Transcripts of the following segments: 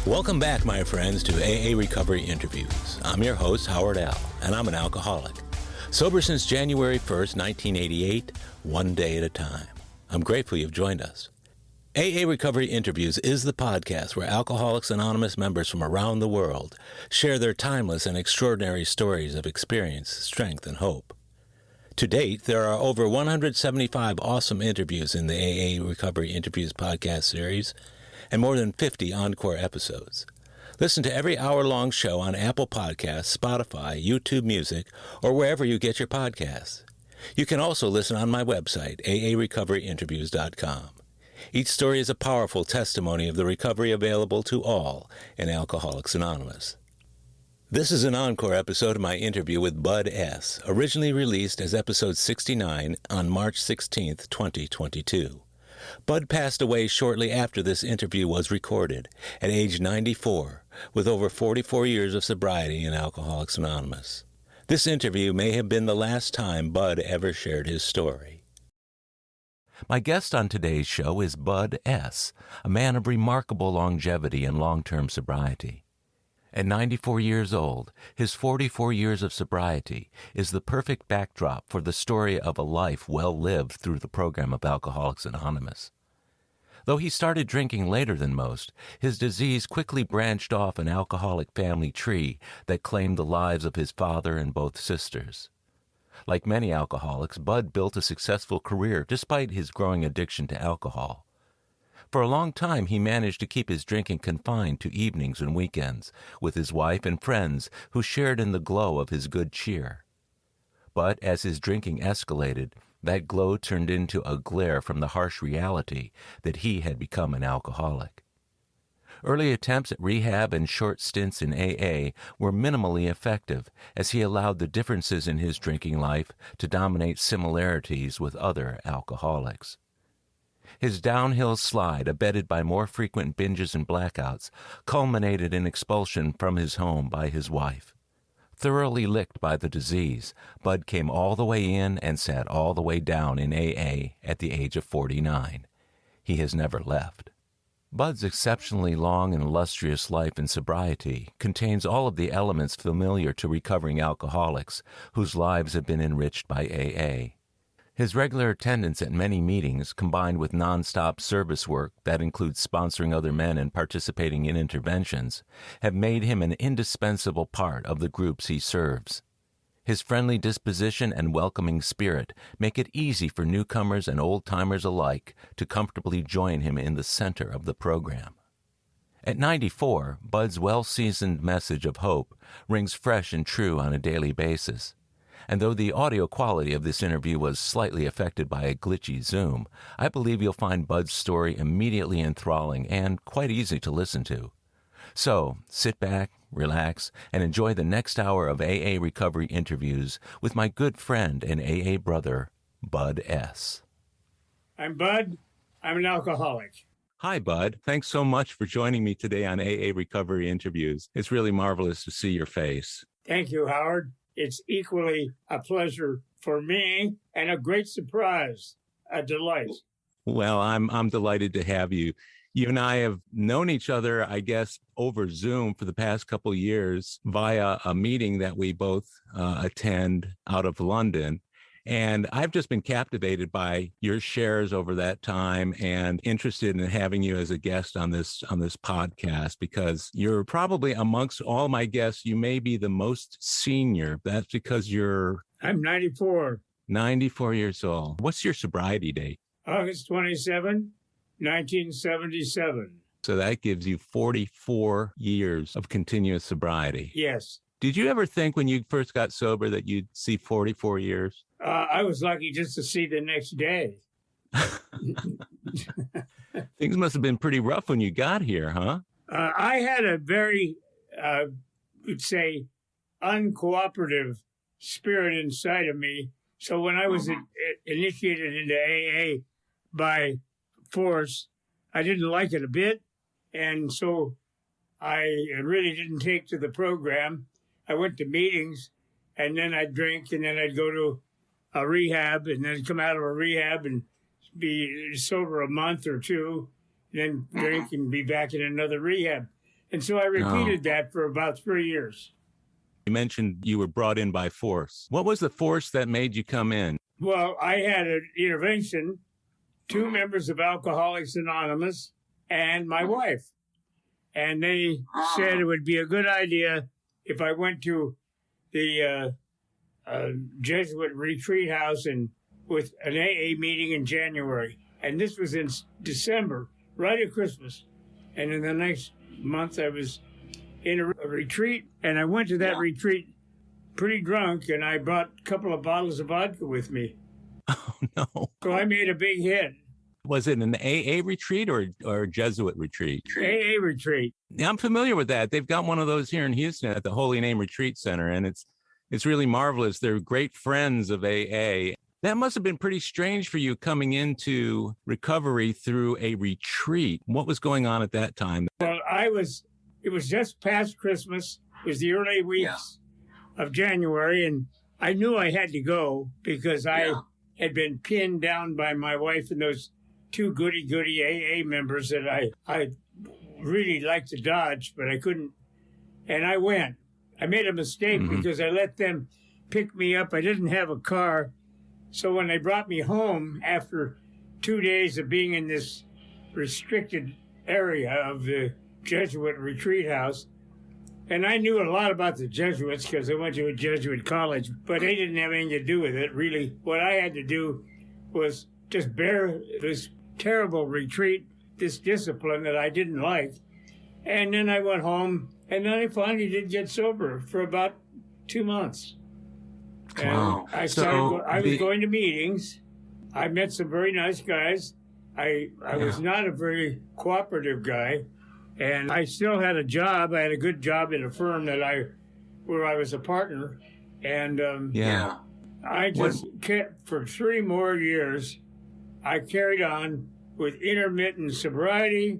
Welcome back, my friends, to AA Recovery Interviews. I'm your host, Howard Al, and I'm an alcoholic. Sober since January 1st, 1988, one day at a time. I'm grateful you've joined us. AA Recovery Interviews is the podcast where Alcoholics Anonymous members from around the world share their timeless and extraordinary stories of experience, strength, and hope. To date, there are over 175 awesome interviews in the AA Recovery Interviews podcast series, and more than 50 Encore episodes. Listen to every hour-long show on Apple Podcasts, Spotify, YouTube Music, or wherever you get your podcasts. You can also listen on my website, aarecoveryinterviews.com. Each story is a powerful testimony of the recovery available to all in Alcoholics Anonymous. This is an encore episode of my interview with Bud S., originally released as episode 69 on March 16, 2022. Bud passed away shortly after this interview was recorded, at age 94, with over 44 years of sobriety in Alcoholics Anonymous. This interview may have been the last time Bud ever shared his story. My guest on today's show is Bud S., a man of remarkable longevity and long-term sobriety. At 94 years old, his 44 years of sobriety is the perfect backdrop for the story of a life well lived through the program of Alcoholics Anonymous. Though he started drinking later than most, his disease quickly branched off an alcoholic family tree that claimed the lives of his father and both sisters. Like many alcoholics, Bud built a successful career despite his growing addiction to alcohol. For a long time, he managed to keep his drinking confined to evenings and weekends with his wife and friends who shared in the glow of his good cheer. But as his drinking escalated, that glow turned into a glare from the harsh reality that he had become an alcoholic. Early attempts at rehab and short stints in AA were minimally effective, as he allowed the differences in his drinking life to dominate similarities with other alcoholics. His downhill slide, abetted by more frequent binges and blackouts, culminated in expulsion from his home by his wife. Thoroughly licked by the disease, Bud came all the way in and sat all the way down in AA at the age of 49. He has never left. Bud's exceptionally long and illustrious life in sobriety contains all of the elements familiar to recovering alcoholics whose lives have been enriched by AA. His regular attendance at many meetings, combined with nonstop service work that includes sponsoring other men and participating in interventions, have made him an indispensable part of the groups he serves. His friendly disposition and welcoming spirit make it easy for newcomers and old-timers alike to comfortably join him in the center of the program. At 94, Bud's well-seasoned message of hope rings fresh and true on a daily basis. And though the audio quality of this interview was slightly affected by a glitchy Zoom, I believe you'll find Bud's story immediately enthralling and quite easy to listen to. So, sit back, relax, and enjoy the next hour of AA Recovery Interviews with my good friend and AA brother, Bud S. I'm Bud. I'm an alcoholic. Hi, Bud. Thanks so much for joining me today on AA Recovery Interviews. It's really marvelous to see your face. Thank you, Howard. It's equally a pleasure for me and a great surprise, a delight. Well, I'm delighted to have you. You and I have known each other, I guess, over Zoom for the past couple of years via a meeting that we both attend out of London. And I've just been captivated by your shares over that time and interested in having you as a guest on this podcast, because you're probably amongst all my guests, you may be the most senior. That's because I'm 94. 94 years old. What's your sobriety date? August 27, 1977. So that gives you 44 years of continuous sobriety. Yes. Did you ever think when you first got sober that you'd see 44 years? I was lucky just to see the next day. Things must have been pretty rough when you got here, huh? I had a very, would say, uncooperative spirit inside of me. So when I was initiated into AA by force, I didn't like it a bit. And so I really didn't take to the program. I went to meetings, and then I'd drink, and then I'd go to a rehab, and then come out of a rehab and be sober a month or two, and then drink and be back in another rehab. And so I repeated that for about 3 years. You mentioned you were brought in by force. What was the force that made you come in? Well, I had an intervention, 2 members of Alcoholics Anonymous and my wife. And they said it would be a good idea if I went to the Jesuit retreat house and with an AA meeting in January. And this was in December, right at Christmas. And in the next month, I was in a retreat, and I went to that retreat pretty drunk, and I brought a couple of bottles of vodka with me. Oh, no. So I made a big hit. Was it an AA retreat or a Jesuit retreat? AA retreat. Yeah, I'm familiar with that. They've got one of those here in Houston at the Holy Name Retreat Center, and it's really marvelous. They're great friends of AA. That must have been pretty strange for you coming into recovery through a retreat. What was going on at that time? Well, it was just past Christmas. It was the early weeks of January, and I knew I had to go because I had been pinned down by my wife and those 2 goody-goody AA members that I really liked to dodge, but I couldn't. And I went. I made a mistake because I let them pick me up. I didn't have a car. So when they brought me home after 2 days of being in this restricted area of the Jesuit retreat house, and I knew a lot about the Jesuits because I went to a Jesuit college, but they didn't have anything to do with it, really. What I had to do was just bear this terrible retreat, this discipline that I didn't like. And then I went home, and then I finally did get sober for about 2 months. And wow. I was going to meetings. I met some very nice guys. I was not a very cooperative guy, and I still had a job. I had a good job in a firm where I was a partner, and I just kept for 3 more years. I carried on with intermittent sobriety,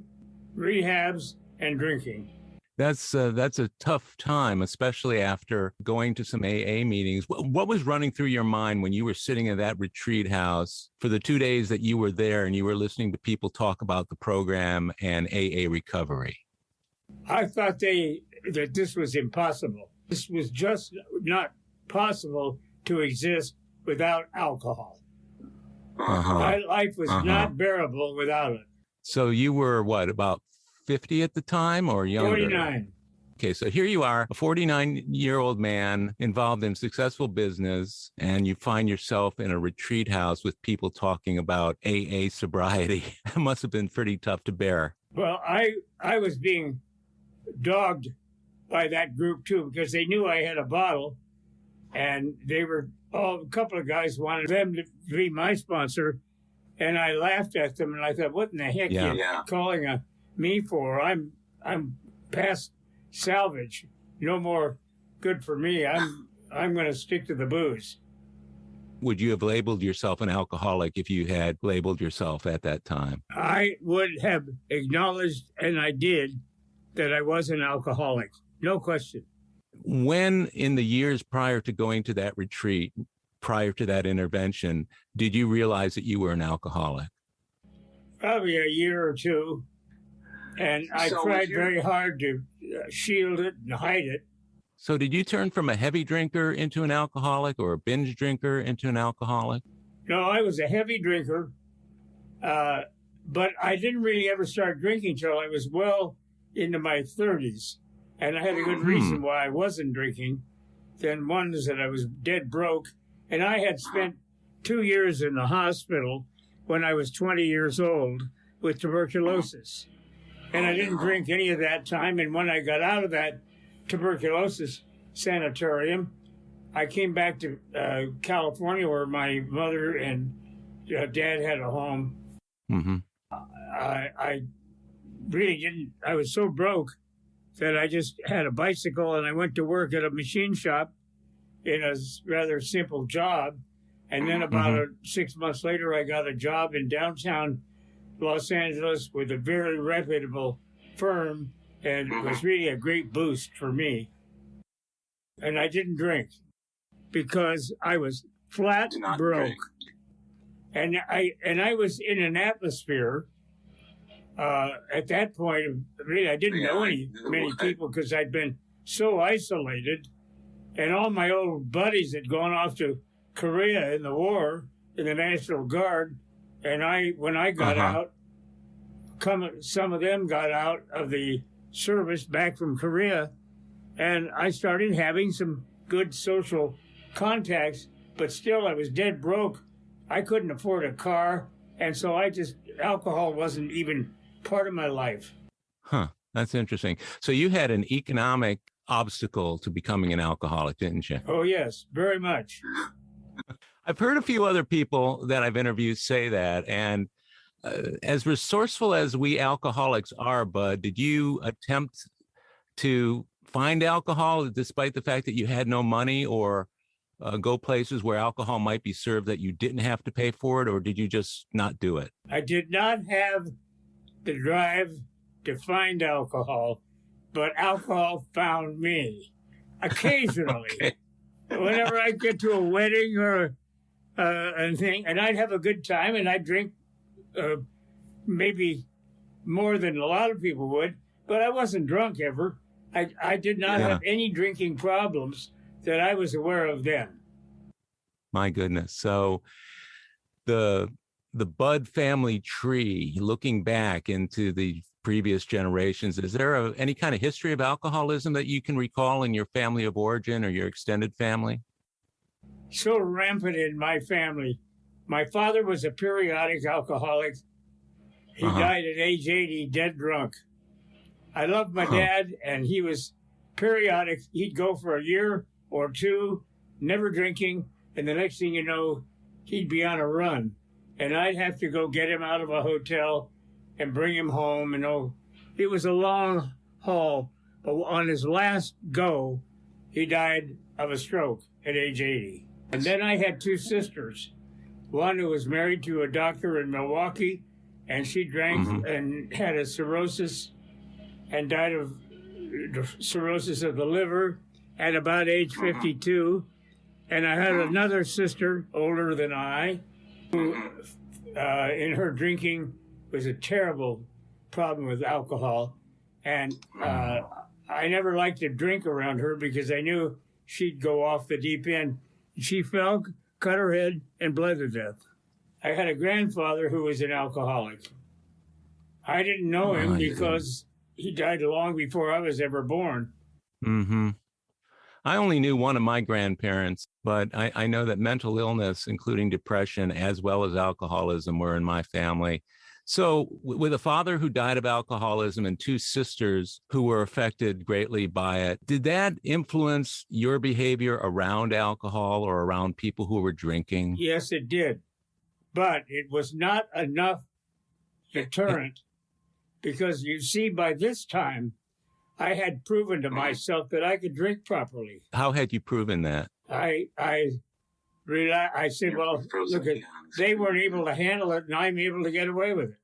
rehabs, and drinking. That's a tough time, especially after going to some AA meetings. What was running through your mind when you were sitting in that retreat house for the 2 days that you were there and you were listening to people talk about the program and AA recovery? I thought that this was impossible. This was just not possible to exist without alcohol. My life was not bearable without it. So you were, what, about 50 at the time or younger? 49. Okay, so here you are, a 49-year-old man involved in successful business, and you find yourself in a retreat house with people talking about AA sobriety. That must have been pretty tough to bear. Well, I was being dogged by that group, too, because they knew I had a bottle, and a couple of guys wanted them to be my sponsor, and I laughed at them, and I thought, what in the heck are you calling me for? I'm past salvage. No more good for me. I'm going to stick to the booze. Would you have labeled yourself an alcoholic if you had labeled yourself at that time? I would have acknowledged, and I did, that I was an alcoholic. No question. When in the years prior to going to that retreat, prior to that intervention, did you realize that you were an alcoholic? Probably a year or two. And I tried very hard to shield it and hide it. So did you turn from a heavy drinker into an alcoholic or a binge drinker into an alcoholic? No, I was a heavy drinker, but I didn't really ever start drinking till I was well into my 30s. And I had a good reason why I wasn't drinking. Then one is that I was dead broke. And I had spent 2 years in the hospital when I was 20 years old with tuberculosis. And I didn't drink any of that time. And when I got out of that tuberculosis sanatorium, I came back to California where my mother and dad had a home. I really didn't. I was so broke that I just had a bicycle and I went to work at a machine shop in a rather simple job. And then about 6 months later, I got a job in downtown Los Angeles with a very reputable firm, and it was really a great boost for me. And I didn't drink because I was flat broke. And I was in an atmosphere at that point, really, I didn't know many people because I'd been so isolated, and all my old buddies had gone off to Korea in the war in the National Guard, and when I got out, some of them got out of the service back from Korea, and I started having some good social contacts, but still I was dead broke. I couldn't afford a car, and so alcohol wasn't even part of my life. Huh, that's interesting. So you had an economic obstacle to becoming an alcoholic, didn't you? Oh, yes, very much. I've heard a few other people that I've interviewed say that, and as resourceful as we alcoholics are, Bud, did you attempt to find alcohol despite the fact that you had no money, or go places where alcohol might be served that you didn't have to pay for it, or did you just not do it? I did not have the drive to find alcohol, but alcohol found me occasionally. Okay. Whenever I get to a wedding or a thing, and I'd have a good time, and I'd drink maybe more than a lot of people would, but I wasn't drunk ever. I did not have any drinking problems that I was aware of then. My goodness. So the Bud family tree, looking back into the previous generations, is there any kind of history of alcoholism that you can recall in your family of origin or your extended family? So rampant in my family. My father was a periodic alcoholic. He died at age 80, dead drunk. I loved my dad, and he was periodic. He'd go for a year or two, never drinking, and the next thing you know, he'd be on a run. And I'd have to go get him out of a hotel and bring him home. And it was a long haul. But on his last go, he died of a stroke at age 80. And then I had two sisters. One who was married to a doctor in Milwaukee, and she drank and had a cirrhosis and died of cirrhosis of the liver at about age 52. And I had another sister, older than I, who in her drinking was a terrible problem with alcohol. And I never liked to drink around her because I knew she'd go off the deep end. She fell, cut her head, and bled to death. I had a grandfather who was an alcoholic. I didn't know him because he died long before I was ever born. I only knew one of my grandparents, but I know that mental illness, including depression, as well as alcoholism, were in my family. So with a father who died of alcoholism and two sisters who were affected greatly by it, did that influence your behavior around alcohol or around people who were drinking? Yes, it did. But it was not enough deterrent because, you see, by this time, I had proven to myself that I could drink properly. How had you proven that? I said, well, look, they weren't able to handle it, and I'm able to get away with it.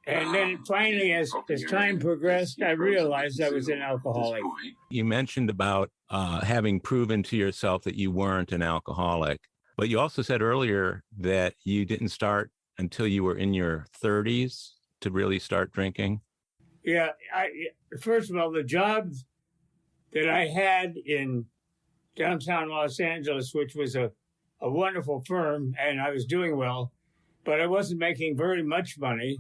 And then finally, as time progressed, I realized I was an alcoholic. You mentioned about having proven to yourself that you weren't an alcoholic, but you also said earlier that you didn't start until you were in your 30s to really start drinking. Yeah, first of all, the job that I had in downtown Los Angeles, which was a wonderful firm, and I was doing well, but I wasn't making very much money.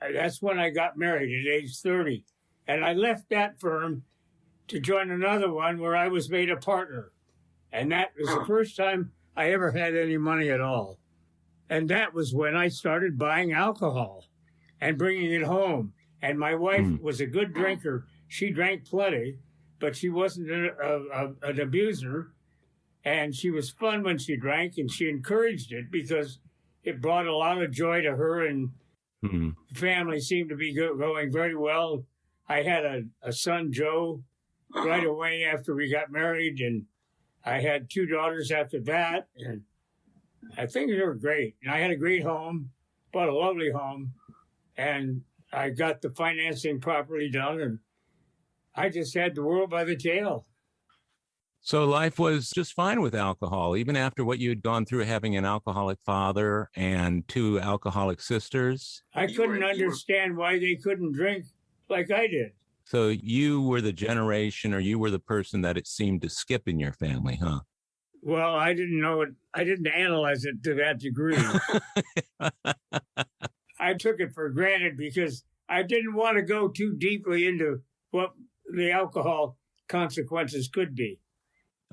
That's when I got married at age 30. And I left that firm to join another one where I was made a partner. And that was the first time I ever had any money at all. And that was when I started buying alcohol and bringing it home. And my wife was a good drinker. She drank plenty, but she wasn't an abuser. And she was fun when she drank, and she encouraged it because it brought a lot of joy to her, and the family seemed to be going very well. I had a son, Joe, right away after we got married, and I had two daughters after that, and I think they were great. And I had a great home, bought a lovely home, and I got the financing properly done, and I just had the world by the tail. So life was just fine with alcohol, even after what you had gone through having an alcoholic father and two alcoholic sisters. I couldn't understand why they couldn't drink like I did. So you were the generation, or you were the person that it seemed to skip in your family, huh? Well, I didn't know it. I didn't analyze it to that degree. I took it for granted because I didn't want to go too deeply into what the alcohol consequences could be.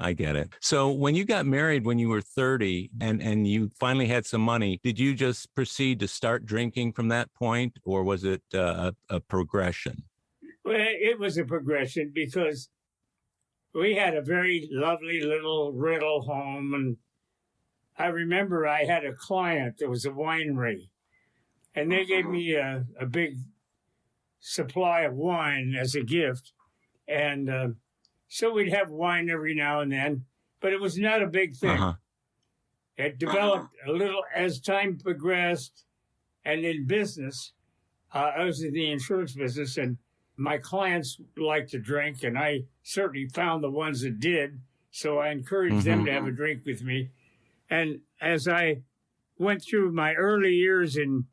I get it. So when you got married when you were 30 and you finally had some money, did you just proceed to start drinking from that point, or was it a progression? Well, it was a progression because we had a very lovely little rental home. And I remember I had a client that was a winery, and they gave me a big supply of wine as a gift. And so we'd have wine every now and then, but it was not a big thing. Uh-huh. It developed a little as time progressed. And in business, I was in the insurance business, and my clients liked to drink, and I certainly found the ones that did. So I encouraged them to have a drink with me. And as I went through my early years in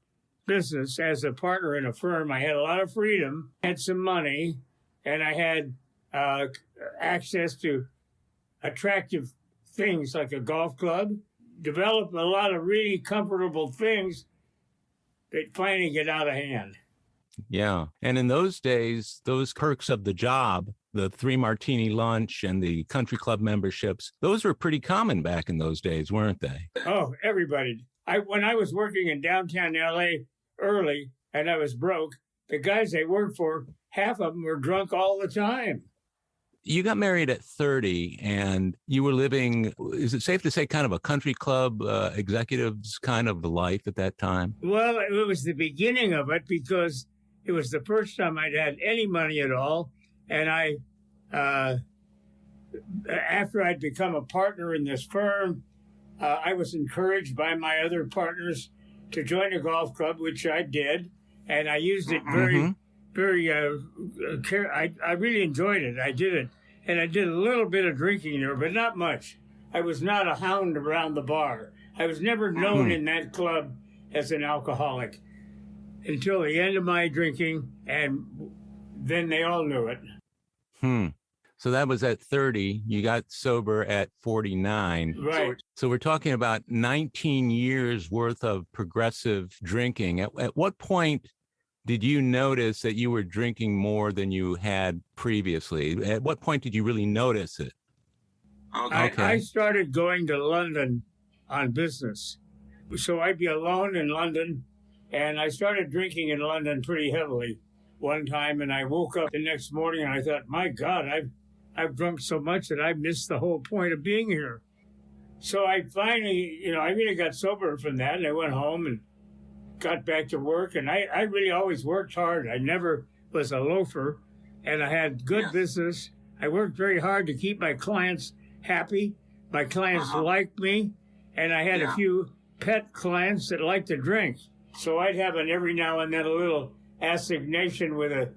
business as a partner in a firm, I had a lot of freedom, had some money, and I had access to attractive things like a golf club, developed a lot of really comfortable things that finally get out of hand. Yeah. And in those days, those perks of the job, the 3-martini lunch and the country club memberships, those were pretty common back in those days, weren't they? Oh, everybody. When I was working in downtown LA early and I was broke, the guys I worked for, half of them were drunk all the time. You got married at 30 and you were living, is it safe to say, kind of a country club executive's kind of life at that time? Well, it was the beginning of it because it was the first time I'd had any money at all. And after I'd become a partner in this firm, I was encouraged by my other partners to join a golf club, which I did. And I used it I really enjoyed it. I did it. And I did a little bit of drinking there, but not much. I was not a hound around the bar. I was never known in that club as an alcoholic until the end of my drinking, and then they all knew it. So that was at 30. You got sober at 49. Right. So we're talking about 19 years worth of progressive drinking. At what point did you notice that you were drinking more than you had previously? At what point did you really notice it? Okay. I started going to London on business. So I'd be alone in London, and I started drinking in London pretty heavily one time, and I woke up the next morning and I thought, my God, I've drunk so much that I missed the whole point of being here. So I finally, I really got sober from that, and I went home and got back to work, and I really always worked hard. I never was a loafer, and I had good business. I worked very hard to keep my clients happy. My clients liked me, and I had a few pet clients that liked to drink. So I'd have every now and then a little assignation with a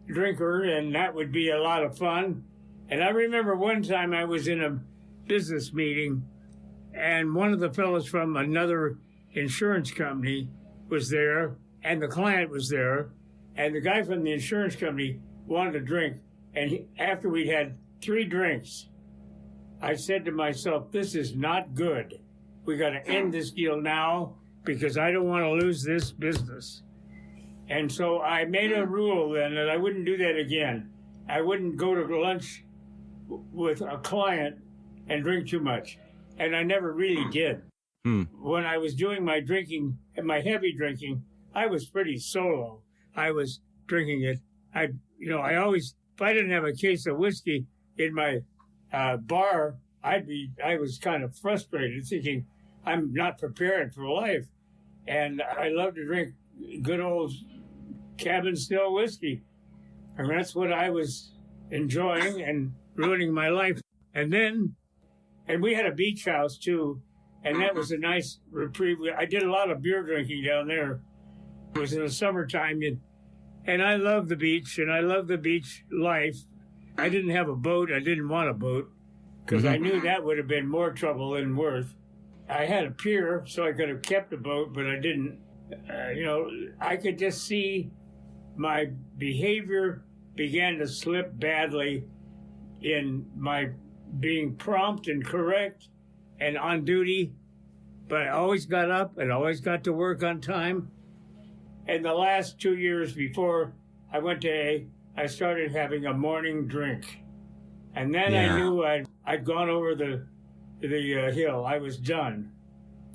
drinker, and that would be a lot of fun. And I remember one time I was in a business meeting, and one of the fellows from another insurance company was there, and the client was there, and the guy from the insurance company wanted to drink. And after we'd had 3 drinks, I said to myself, this is not good. We got to end this deal now because I don't want to lose this business. And so I made a rule then that I wouldn't do that again. I wouldn't go to lunch with a client and drink too much. And I never really did. When I was doing my drinking, my heavy drinking, I was pretty solo. I was drinking it. I always, if I didn't have a case of whiskey in my bar, I was kind of frustrated, thinking I'm not prepared for life. And I love to drink good old cabin still whiskey. And that's what I was enjoying and ruining my life. And we had a beach house too. And that was a nice reprieve. I did a lot of beer drinking down there. It was in the summertime. And I love the beach, and I love the beach life. I didn't have a boat. I didn't want a boat because I knew that would have been more trouble than worth. I had a pier, so I could have kept the boat, but I didn't. I could just see my behavior began to slip badly in my being prompt and correct and on duty, but I always got up and always got to work on time. And the last 2 years before I went to A, I started having a morning drink. And then I knew I'd gone over the hill. I was done.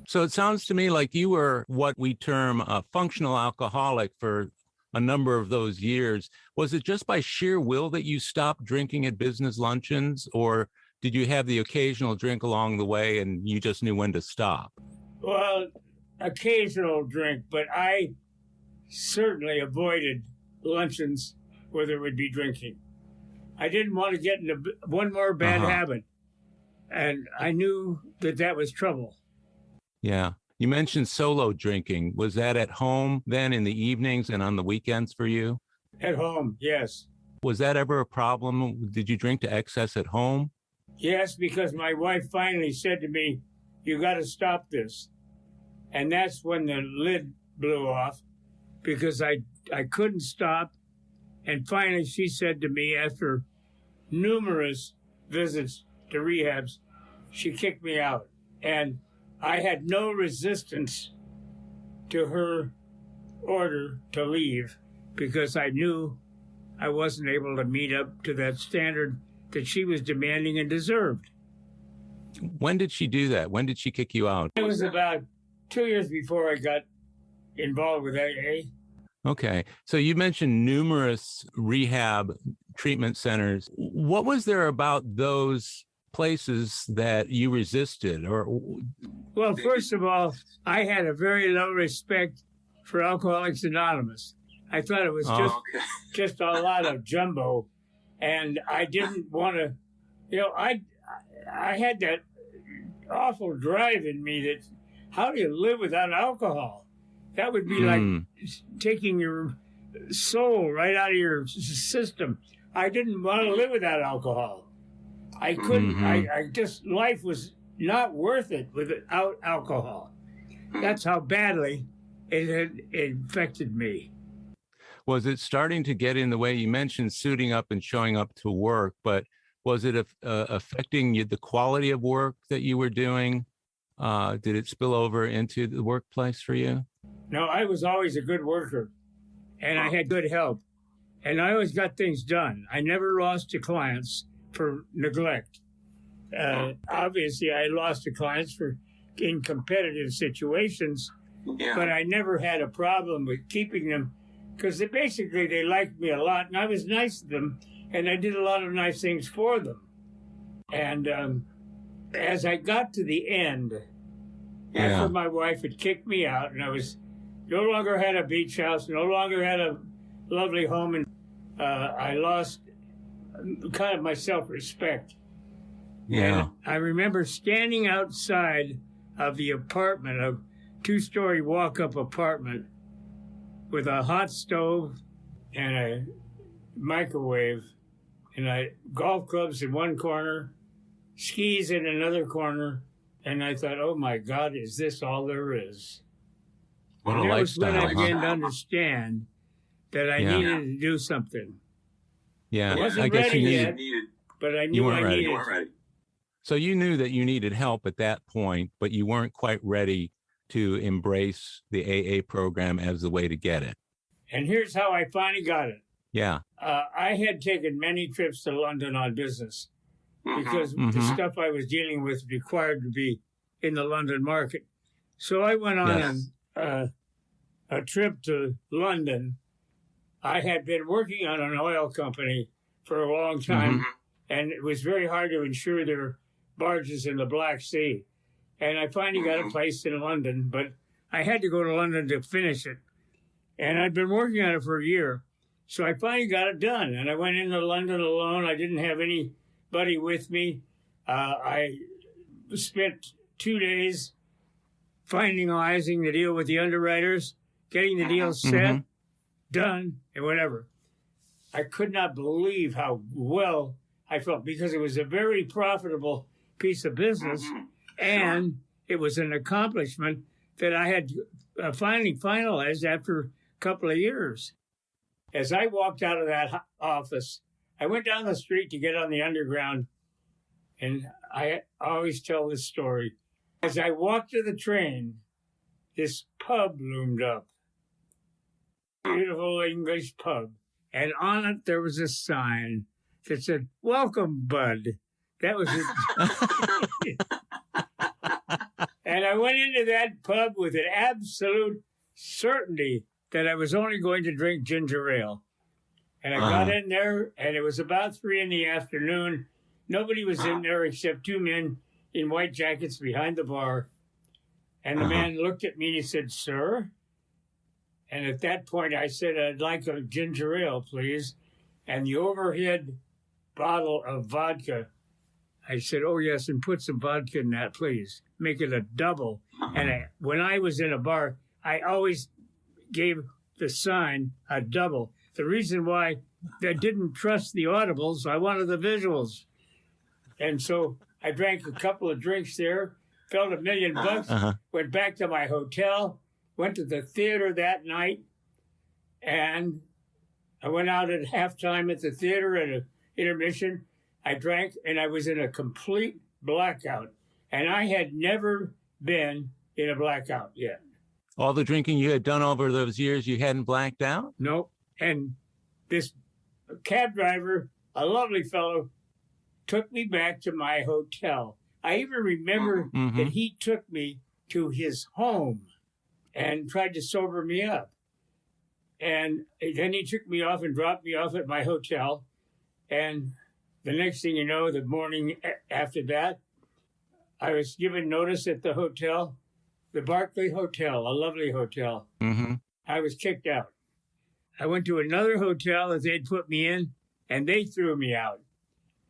So it sounds to me like you were what we term a functional alcoholic for a number of those years. Was it just by sheer will that you stopped drinking at business luncheons, or did you have the occasional drink along the way and you just knew when to stop? Well, occasional drink, but I certainly avoided luncheons where there would be drinking. I didn't want to get into one more bad habit, and I knew that was trouble. Yeah. You mentioned solo drinking. Was that at home then in the evenings and on the weekends for you? At home, yes. Was that ever a problem? Did you drink to excess at home? Yes, because my wife finally said to me, "You got to stop this." And that's when the lid blew off, because I couldn't stop. And finally she said to me, after numerous visits to rehabs, she kicked me out. And I had no resistance to her order to leave, because I knew I wasn't able to meet up to that standard that she was demanding and deserved. When did she do that? When did she kick you out? It was about 2 years before I got involved with AA. Okay. So you mentioned numerous rehab treatment centers. What was there about those places that you resisted? Well, first of all, I had a very low respect for Alcoholics Anonymous. I thought it was just a lot of jumbo, and I didn't want to. I had that awful drive in me that how do you live without alcohol? That would be like taking your soul right out of your system. I didn't want to live without alcohol. I couldn't. I just, life was not worth it without alcohol. That's how badly it had infected me. Was it starting to get in the way? You mentioned suiting up and showing up to work, but was it affecting the quality of work that you were doing? Did it spill over into the workplace for you? No, I was always a good worker, and I had good help, and I always got things done. I never lost to clients for neglect. Obviously, I lost to clients in competitive situations, but I never had a problem with keeping them, because they liked me a lot, and I was nice to them, and I did a lot of nice things for them. And as I got to the end, after my wife had kicked me out, and I was no longer had a beach house, no longer had a lovely home, and I lost kind of my self-respect. Yeah. And I remember standing outside of the apartment, a 2-story walk-up apartment, with a hot stove and a microwave, and golf clubs in one corner, skis in another corner, and I thought, oh my God, is this all there is? What and a that was when I lifestyle. began to understand that I needed to do something. Yeah, I wasn't I guess ready you yet, but I knew I needed. You weren't ready. So you knew that you needed help at that point, but you weren't quite ready to embrace the AA program as the way to get it. And here's how I finally got it. Yeah. I had taken many trips to London on business, because the stuff I was dealing with required to be in the London market. So I went on a trip to London. I had been working on an oil company for a long time, and it was very hard to insure their barges in the Black Sea. And I finally got a place in London, but I had to go to London to finish it. And I'd been working on it for a year. So I finally got it done, and I went into London alone. I didn't have anybody with me. I spent 2 days finalizing the deal with the underwriters, getting the deal set, done, and whatever. I could not believe how well I felt, because it was a very profitable piece of business, and it was an accomplishment that I had finally finalized after a couple of years. As I walked out of that office, I went down the street to get on the underground, and I always tell this story. As I walked to the train, this pub loomed up. Beautiful English pub. And on it, there was a sign that said, "Welcome, Bud." That was it. And I went into that pub with an absolute certainty that I was only going to drink ginger ale. And I got in there, and it was about 3 p.m. Nobody was in there except 2 men in white jackets behind the bar. And the man looked at me and he said, "Sir?" And at that point, I said, "I'd like a ginger ale, please." And the overhead bottle of vodka, I said, "Oh, yes, and put some vodka in that, please. Make it a double." And when I was in a bar, I always gave the sign a double. The reason why I didn't trust the audibles, I wanted the visuals. And so I drank a couple of drinks there, felt $1 million, went back to my hotel, went to the theater that night, and I went out at halftime at the theater at an intermission. I drank, and I was in a complete blackout. And I had never been in a blackout yet. All the drinking you had done over those years, you hadn't blacked out? Nope. And this cab driver, a lovely fellow, took me back to my hotel. I even remember that he took me to his home and tried to sober me up. And then he took me off and dropped me off at my hotel. And the next thing you know, the morning after that, I was given notice at the hotel, the Barclay Hotel, a lovely hotel. I was kicked out. I went to another hotel that they'd put me in, and they threw me out.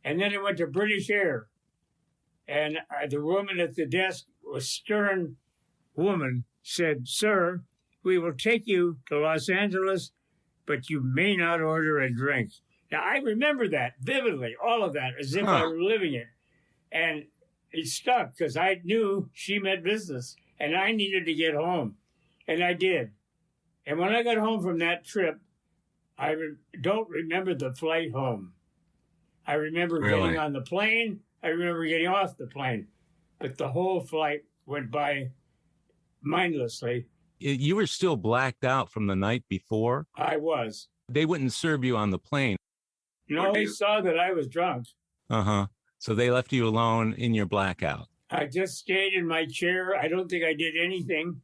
And then I went to British Air. And the woman at the desk, a stern woman, said, "Sir, we will take you to Los Angeles, but you may not order a drink." Now, I remember that vividly, all of that, as if I were living it. And it stuck, because I knew she meant business, and I needed to get home. And I did. And when I got home from that trip, I don't remember the flight home. I remember getting on the plane. I remember getting off the plane. But the whole flight went by mindlessly. You were still blacked out from the night before? I was. They wouldn't serve you on the plane. No, they saw that I was drunk. So they left you alone in your blackout. I just stayed in my chair. I don't think I did anything.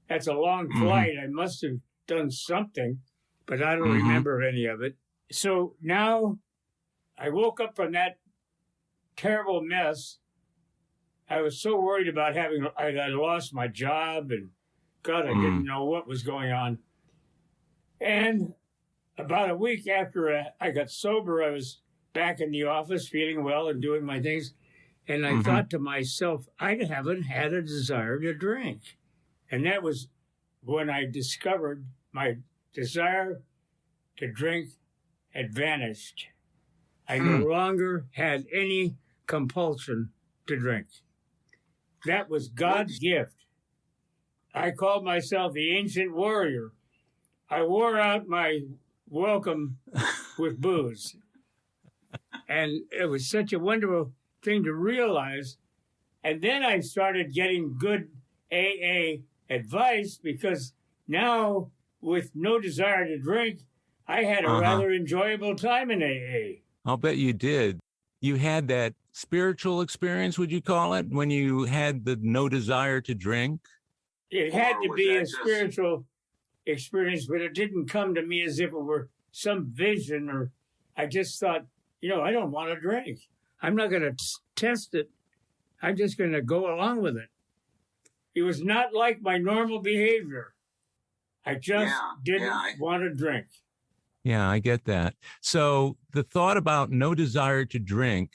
That's a long flight. I must have done something, but I don't remember any of it. So now I woke up from that terrible mess. I was so worried about I lost my job, and God, I didn't know what was going on. And about a week after I got sober, I was back in the office feeling well and doing my things. And I thought to myself, I haven't had a desire to drink. And that was when I discovered my desire to drink had vanished. I no longer had any compulsion to drink. That was God's gift. I called myself the ancient warrior. I wore out my welcome with booze. And it was such a wonderful thing to realize. And then I started getting good AA advice, because now, with no desire to drink, I had a rather enjoyable time in AA. I'll bet you did. You had that spiritual experience, would you call it, when you had the no desire to drink? It had to be a spiritual experience, but it didn't come to me as if it were some vision, or I just thought, I don't want to drink. I'm not going to test it. I'm just going to go along with it. It was not like my normal behavior. I just didn't want to drink. Yeah, I get that. So the thought about no desire to drink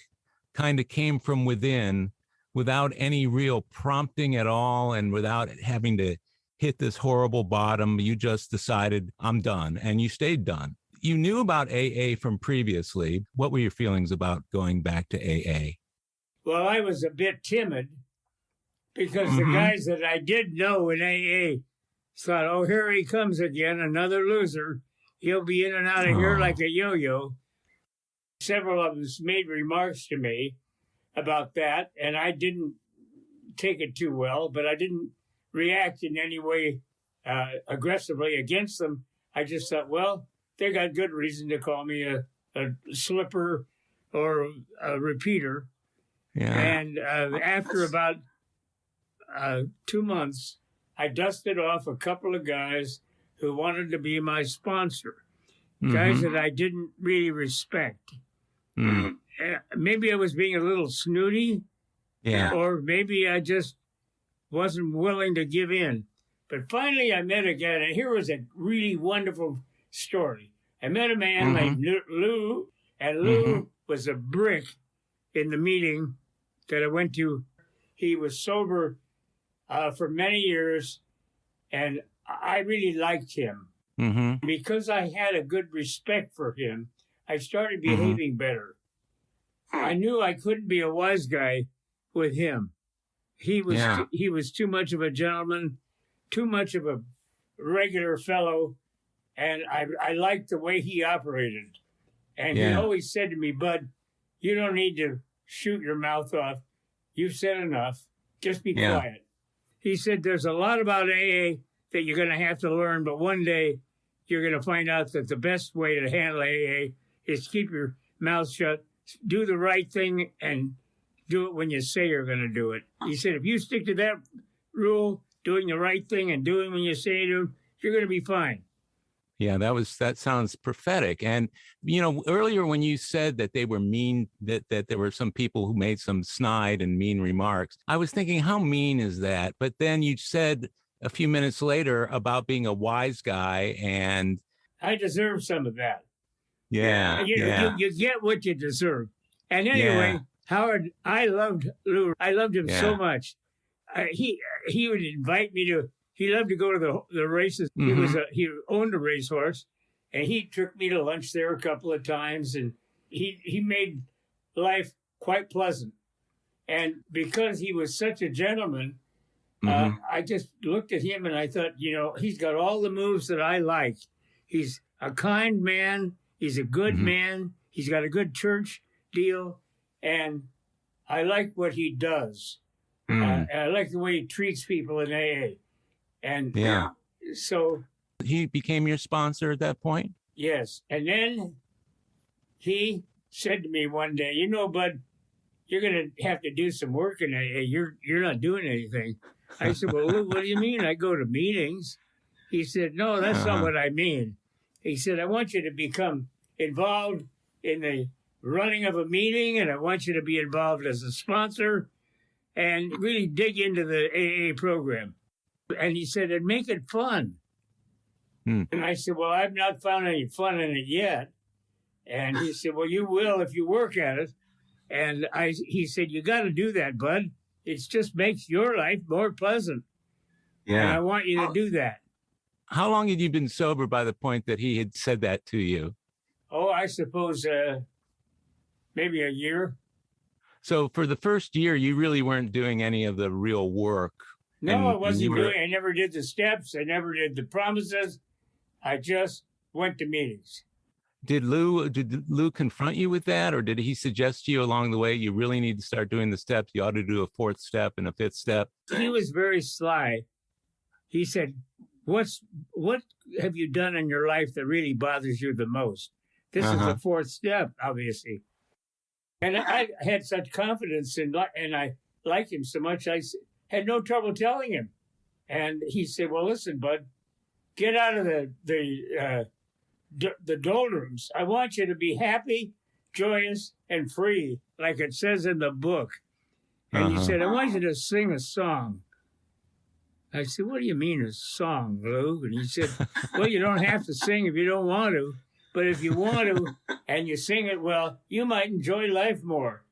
kind of came from within, without any real prompting at all, and without having to hit this horrible bottom. You just decided, I'm done, and you stayed done. You knew about AA from previously. What were your feelings about going back to AA? Well, I was a bit timid because the guys that I did know in AA thought, oh, here he comes again, another loser. He'll be in and out of here like a yo-yo. Several of them made remarks to me about that, and I didn't take it too well, but I didn't react in any way aggressively against them. I just thought, well, they got good reason to call me a slipper or a repeater. Yeah. And after about 2 months, I dusted off a couple of guys who wanted to be my sponsor, guys that I didn't really respect. Maybe I was being a little snooty, or maybe I just wasn't willing to give in. But finally, I met a guy, and here was a really wonderful story. I met a man named Lou, and Lou was a brick in the meeting that I went to. He was sober for many years, and I really liked him. Because I had a good respect for him, I started behaving better. I knew I couldn't be a wise guy with him. He was too much of a gentleman, too much of a regular fellow, and I liked the way he operated. And he always said to me, Bud, you don't need to shoot your mouth off. You've said enough. Just be quiet. He said, there's a lot about AA that you're going to have to learn, but one day you're going to find out that the best way to handle AA is keep your mouth shut, do the right thing, and do it when you say you're going to do it. He said, if you stick to that rule, doing the right thing and doing when you say to, you're going to be fine. Yeah, that sounds prophetic. And, earlier when you said that they were mean, that there were some people who made some snide and mean remarks, I was thinking, how mean is that? But then you said a few minutes later about being a wise guy, and I deserve some of that. Yeah. You get what you deserve. And anyway, Howard, I loved Lou. I loved him so much. He would invite me to. He loved to go to the races. He owned a racehorse, and he took me to lunch there a couple of times, and he made life quite pleasant. And because he was such a gentleman, I just looked at him and I thought, he's got all the moves that I like. He's a kind man. He's a good man. He's got a good church deal, and I like what he does. And I like the way he treats people in AA. And so he became your sponsor at that point? Yes. And then he said to me one day, Bud, you're going to have to do some work in AA. You're not doing anything. I said, well, Lou, what do you mean? I go to meetings. He said, no, that's not what I mean. He said, I want you to become involved in the running of a meeting, and I want you to be involved as a sponsor and really dig into the AA program. And he said, and make it fun. And I said, well, I've not found any fun in it yet. And he said, well, you will if you work at it. And he said, you got to do that, Bud. It just makes your life more pleasant. Yeah. And I want you to do that. How long had you been sober by the point that he had said that to you? Oh, I suppose maybe a year. So for the first year, you really weren't doing any of the real work. No, I wasn't doing. I never did the steps. I never did the promises. I just went to meetings. Did Lou confront you with that, or did he suggest to you along the way you really need to start doing the steps? You ought to do a fourth step and a fifth step. He was very sly. He said, "What have you done in your life that really bothers you the most?" This is the fourth step, obviously. And I had such confidence and I liked him so much. I had no trouble telling him. And he said, well, listen, Bud, get out of the doldrums. I want you to be happy, joyous, and free, like it says in the book. And he said, I want you to sing a song. I said, what do you mean a song, Lou? And he said, well, you don't have to sing if you don't want to. But if you want to and you sing it well, you might enjoy life more.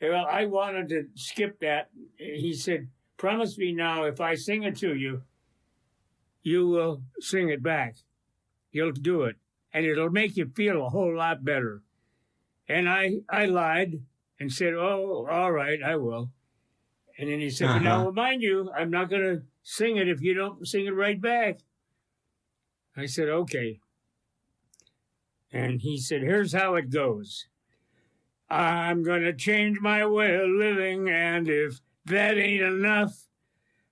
Well, I wanted to skip that. He said, promise me now, if I sing it to you, you will sing it back. You'll do it. and it'll make you feel a whole lot better. And I lied and said, oh, all right, I will. And then he said, but now, mind you, I'm not going to sing it if you don't sing it right back. I said, okay. And he said, here's how it goes. I'm going to change my way of living, and if that ain't enough,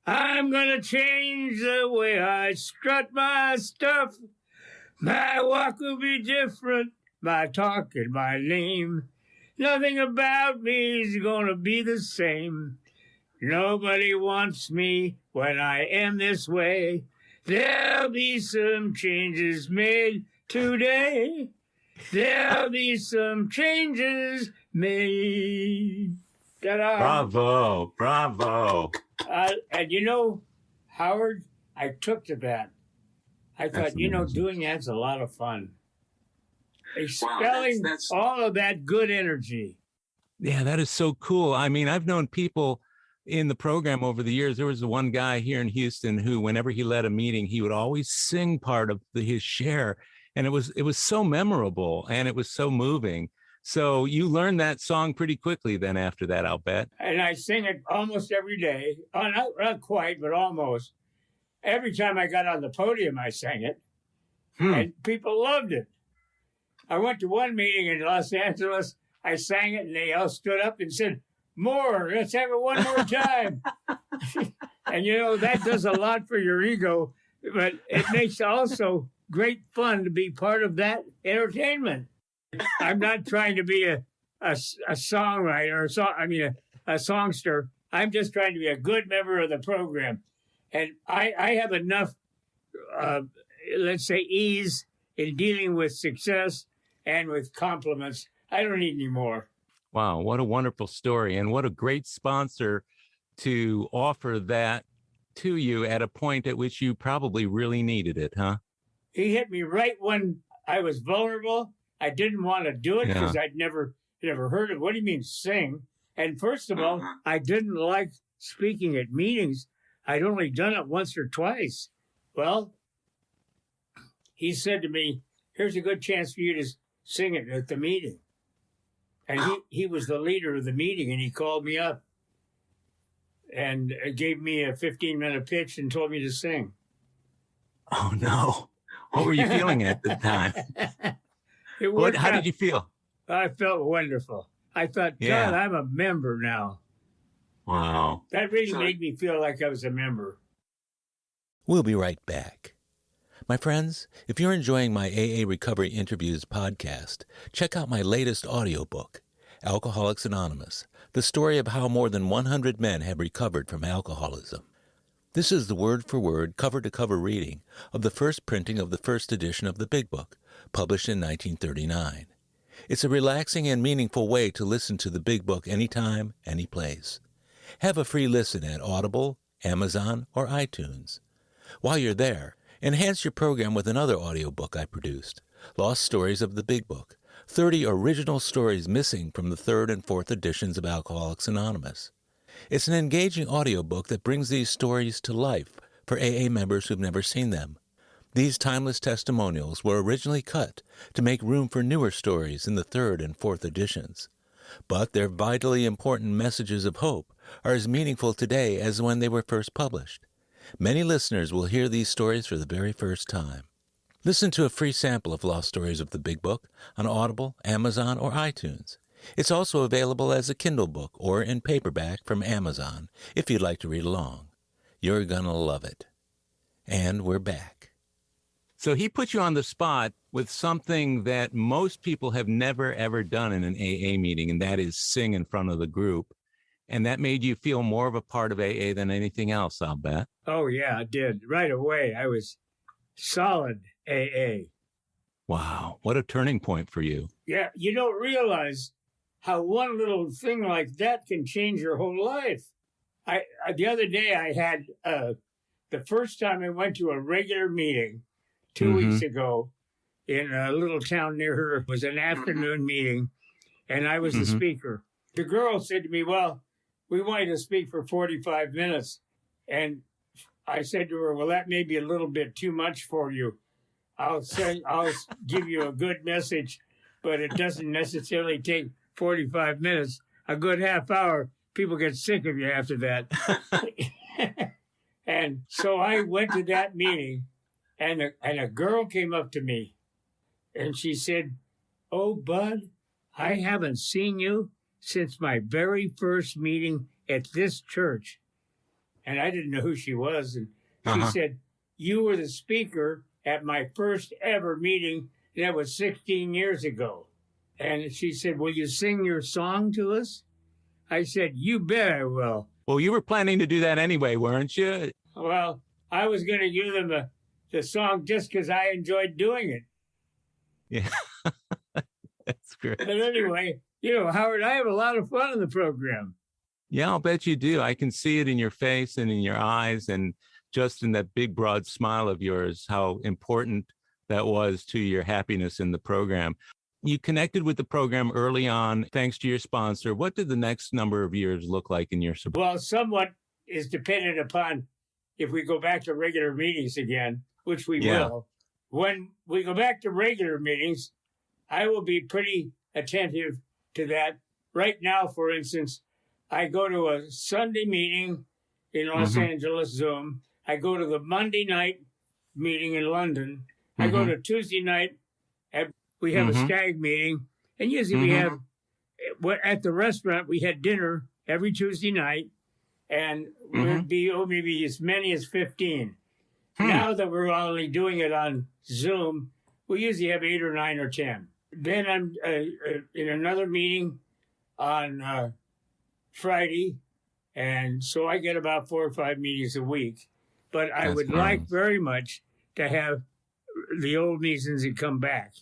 I'm going to change the way I strut my stuff. My walk will be different, my talk and my name. Nothing about me is going to be the same. Nobody wants me when I am this way. There'll be some changes made today. There'll be some changes made. Ta-da. Bravo, bravo. And you know, Howard, I took to that. I thought, doing that's a lot of fun. Expelling that's all of that good energy. Yeah, that is so cool. I mean, I've known people in the program over the years. There was one guy here in Houston who, whenever he led a meeting, he would always sing part of his share. And it was so memorable and it was so moving. So you learned that song pretty quickly then after that, I'll bet. And I sing it almost every day. Not quite, but almost. Every time I got on the podium, I sang it. And people loved it. I went to one meeting in Los Angeles. I sang it, and they all stood up and said, more, let's have it one more time. And, that does a lot for your ego, but it makes also great fun to be part of that entertainment. I'm not trying to be a songwriter, a songster. I'm just trying to be a good member of the program. And I have enough, let's say, ease in dealing with success and with compliments. I don't need any more. Wow, what a wonderful story. And what a great sponsor to offer that to you at a point at which you probably really needed it, huh? He hit me right when I was vulnerable. I didn't want to do it because I'd never heard of, what do you mean sing? And first of all, I didn't like speaking at meetings. I'd only done it once or twice. Well, he said to me, here's a good chance for you to sing it at the meeting. And he was the leader of the meeting, and he called me up and gave me a 15-minute pitch and told me to sing. Oh, no. What were you feeling at the time? How did you feel? I felt wonderful. I thought, God, I'm a member now. Wow. That really made me feel like I was a member. We'll be right back. My friends, if you're enjoying my AA Recovery Interviews podcast, check out my latest audiobook, Alcoholics Anonymous, the story of how more than 100 men have recovered from alcoholism. This is the word-for-word, cover-to-cover reading of the first printing of the first edition of the Big Book, published in 1939. It's a relaxing and meaningful way to listen to the Big Book anytime, any place. Have a free listen at Audible, Amazon, or iTunes. While you're there, enhance your program with another audiobook I produced, Lost Stories of the Big Book, 30 original stories missing from the third and fourth editions of Alcoholics Anonymous. It's an engaging audiobook that brings these stories to life for AA members who've never seen them. These timeless testimonials were originally cut to make room for newer stories in the third and fourth editions. But their vitally important messages of hope are as meaningful today as when they were first published. Many listeners will hear these stories for the very first time. Listen to a free sample of Lost Stories of the Big Book on Audible, Amazon, or iTunes. It's also available as a Kindle book or in paperback from Amazon if you'd like to read along. You're gonna love it. And we're back. So he put you on the spot with something that most people have never, ever done in an AA meeting, and that is sing in front of the group. And that made you feel more of a part of AA than anything else, I'll bet. Oh, yeah, it did. Right away, I was solid AA. Wow, what a turning point for you. Yeah, you don't realize how one little thing like that can change your whole life. The other day I had, the first time I went to a regular meeting 2 weeks ago in a little town near her. It was an afternoon meeting, and I was the speaker. The girl said to me, well, we want you to speak for 45 minutes. And I said to her, well, that may be a little bit too much for you. I'll give you a good message, but it doesn't necessarily take 45 minutes. A good half hour, people get sick of you after that. And so I went to that meeting, and a girl came up to me, and she said, "Oh, Bud, I haven't seen you since my very first meeting at this church." And I didn't know who she was. And she said, "You were the speaker at my first ever meeting, and that was 16 years ago." And she said, "Will you sing your song to us?" I said, "You bet I will." Well, you were planning to do that anyway, weren't you? Well, I was going to give them the song just because I enjoyed doing it. Yeah, that's great. But anyway, Howard, I have a lot of fun in the program. Yeah, I'll bet you do. I can see it in your face and in your eyes and just in that big, broad smile of yours, how important that was to your happiness in the program. You connected with the program early on, thanks to your sponsor. What did the next number of years look like in your support? Well, somewhat is dependent upon if we go back to regular meetings again, which we will. When we go back to regular meetings, I will be pretty attentive to that. Right now, for instance, I go to a Sunday meeting in Los Angeles, Zoom. I go to the Monday night meeting in London. I go to Tuesday night. We have a stag meeting. And usually we have, at the restaurant, we had dinner every Tuesday night. And we'd be, maybe as many as 15. Now that we're only doing it on Zoom, we usually have 8 or 9 or 10. Then I'm in another meeting on Friday, and so I get about 4 or 5 meetings a week. But I would like very much to have the old Neesons to come back.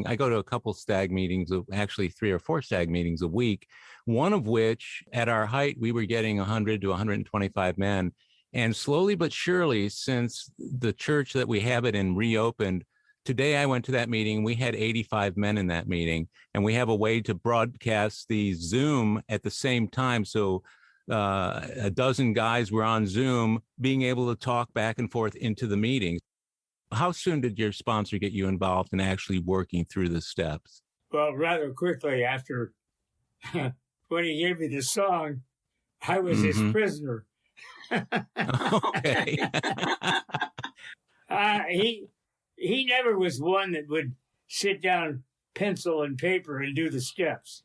I go to a couple stag meetings, actually 3 or 4 stag meetings a week, one of which at our height, we were getting 100 to 125 men. And slowly but surely, since the church that we have it in reopened, today I went to that meeting. We had 85 men in that meeting, and we have a way to broadcast the Zoom at the same time. So a dozen guys were on Zoom being able to talk back and forth into the meeting. How soon did your sponsor get you involved in actually working through the steps? Well, rather quickly after when he gave me the song, I was his prisoner. Okay. He never was one that would sit down, pencil and paper, and do the steps.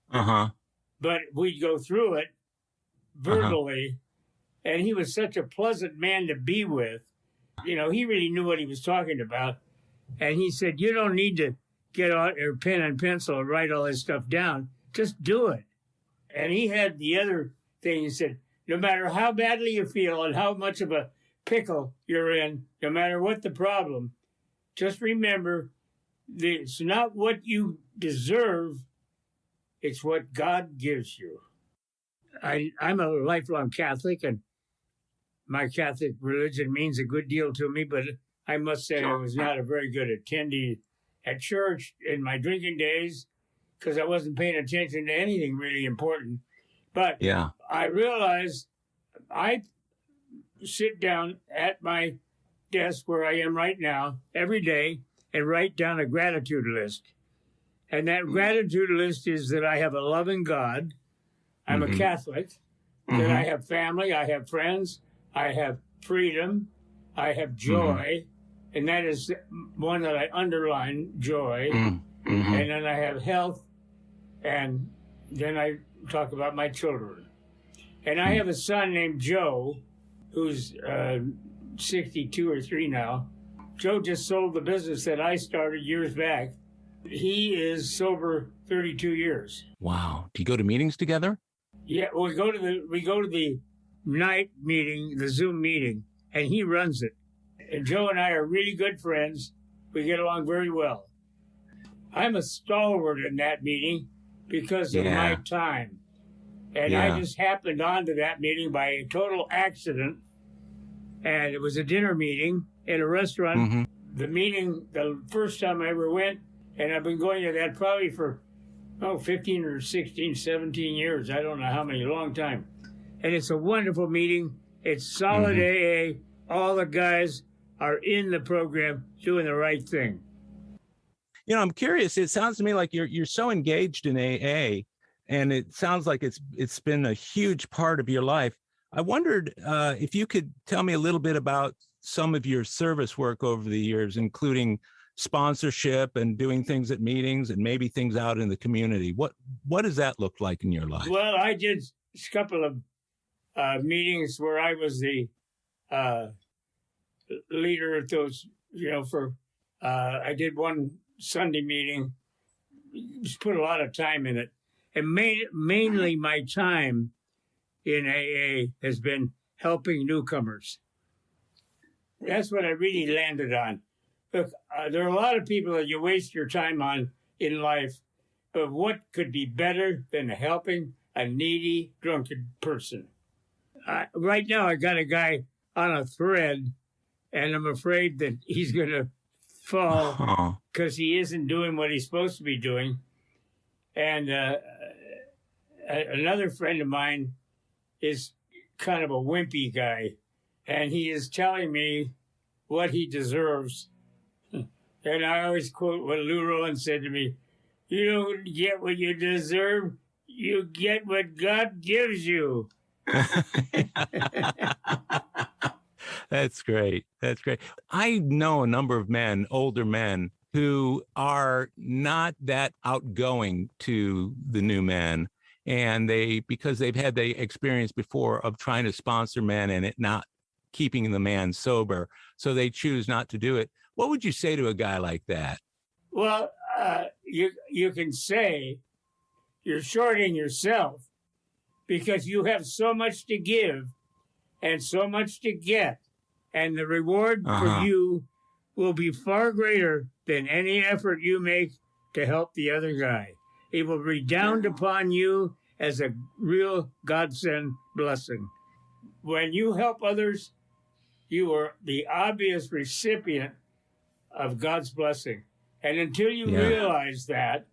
But we'd go through it verbally, and he was such a pleasant man to be with. He really knew what he was talking about. And he said, "You don't need to get out your pen and pencil and write all this stuff down. Just do it." And he had the other thing. He said, "No matter how badly you feel and how much of a pickle you're in, no matter what the problem, just remember that it's not what you deserve, it's what God gives you." I'm a lifelong Catholic, and my Catholic religion means a good deal to me, but I must say I was not a very good attendee at church in my drinking days because I wasn't paying attention to anything really important. But I realized I sit down at my desk where I am right now every day and write down a gratitude list. And that gratitude list is that I have a loving God, I'm a Catholic, that I have family, I have friends, I have freedom, I have joy, and that is one that I underline, joy. And then I have health, and then I talk about my children. And I have a son named Joe, who's 62 or 3 now. Joe just sold the business that I started years back. He is sober 32 years. Wow. Do you go to meetings together? Yeah, well, we go to the night meeting, the Zoom meeting, and he runs it. And Joe and I are really good friends. We get along very well. I'm a stalwart in that meeting because of my time. And I just happened onto that meeting by a total accident. And it was a dinner meeting at a restaurant. The meeting, the first time I ever went, and I've been going to that probably for, 15 or 16, 17 years. I don't know how many, long time. And it's a wonderful meeting. It's solid AA. All the guys are in the program doing the right thing. You know, I'm curious. It sounds to me like you're so engaged in AA, and it sounds like it's been a huge part of your life. I wondered if you could tell me a little bit about some of your service work over the years, including sponsorship and doing things at meetings and maybe things out in the community. What does that look like in your life? Well, I did a couple of meetings where I was the leader at those, I did one Sunday meeting, just put a lot of time in it. And mainly my time in AA has been helping newcomers. That's what I really landed on. Look, there are a lot of people that you waste your time on in life, but what could be better than helping a needy, drunken person? Right now, I got a guy on a thread, and I'm afraid that he's going to fall because he isn't doing what he's supposed to be doing. And another friend of mine is kind of a wimpy guy, and he is telling me what he deserves. And I always quote what Lou Rowan said to me: "You don't get what you deserve, you get what God gives you." That's great. That's great. I know a number of men, older men, who are not that outgoing to the new men. And because they've had the experience before of trying to sponsor men and it not keeping the man sober, so they choose not to do it. What would you say to a guy like that? Well, you can say you're shorting yourself because you have so much to give and so much to get, and the reward for you will be far greater than any effort you make to help the other guy. It will redound upon you as a real godsend blessing. When you help others, you are the obvious recipient of God's blessing. And until you realize that,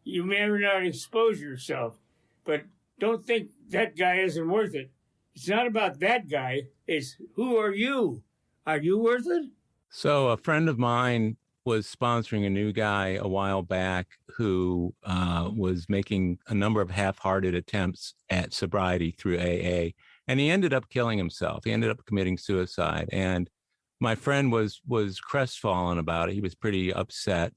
you may or not expose yourself. But don't think that guy isn't worth it. It's not about that guy. It's who are you? Are you worth it? So a friend of mine was sponsoring a new guy a while back who was making a number of half-hearted attempts at sobriety through AA. And he ended up killing himself. He ended up committing suicide. And my friend was crestfallen about it. He was pretty upset.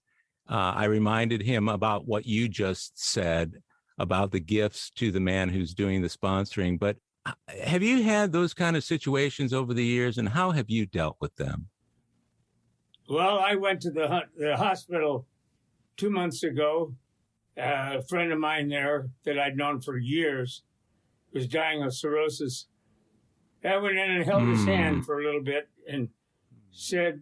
I reminded him about what you just said about the gifts to the man who's doing the sponsoring. But have you had those kind of situations over the years, and how have you dealt with them? Well, I went to the hospital 2 months ago. A friend of mine there that I'd known for years was dying of cirrhosis. I went in and held his hand for a little bit and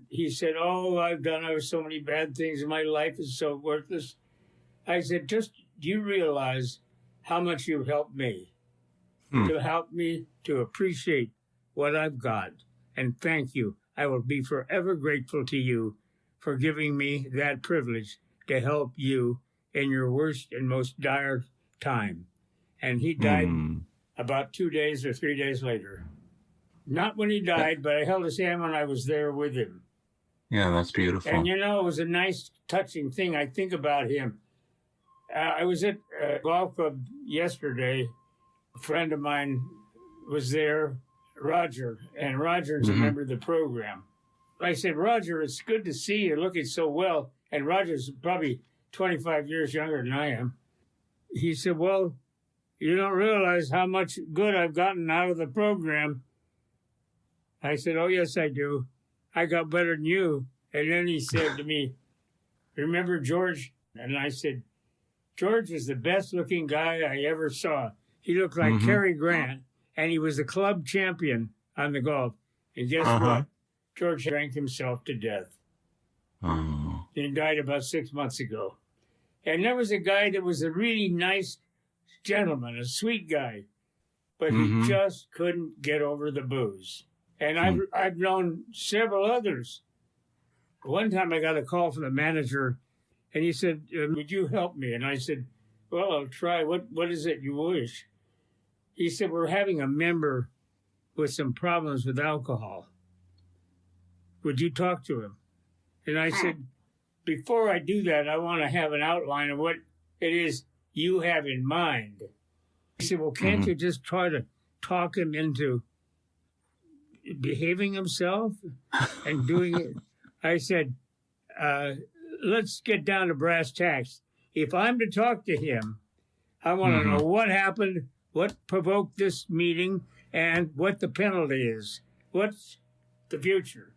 he said, "Oh, I've done so many bad things, and my life is so worthless." I said, "Do you realize how much you've helped me? To help me to appreciate what I've got. And thank you. I will be forever grateful to you for giving me that privilege to help you in your worst and most dire time." And he died about 2 days or 3 days later. Not when he died, but I held his hand when I was there with him. Yeah, that's beautiful. And it was a nice, touching thing. I think about him. I was at a golf club yesterday. A friend of mine was there, Roger, and Roger's a member of the program. I said, "Roger, it's good to see you looking so well." And Roger's probably 25 years younger than I am. He said, "Well, you don't realize how much good I've gotten out of the program." I said, "Oh, yes, I do. I got better than you." And then he said to me, "Remember George?" And I said, "George was the best looking guy I ever saw. He looked like Cary Grant, and he was the club champion on the golf. And guess what? George drank himself to death. He died about 6 months ago. And there was a guy that was a really nice gentleman, a sweet guy, but he just couldn't get over the booze. And I've known several others. One time I got a call from the manager, and he said, "Would you help me?" And I said, "Well, I'll try. What is it you wish?" He said, "We're having a member with some problems with alcohol." would you talk to him? And I said, before I do that, I want to have an outline of what it is you have in mind. He said, well, can't you just try to talk him into behaving himself and doing it? I said, let's get down to brass tacks. If I'm to talk to him, I want to know what happened, what provoked this meeting, and what the penalty is. What's the future?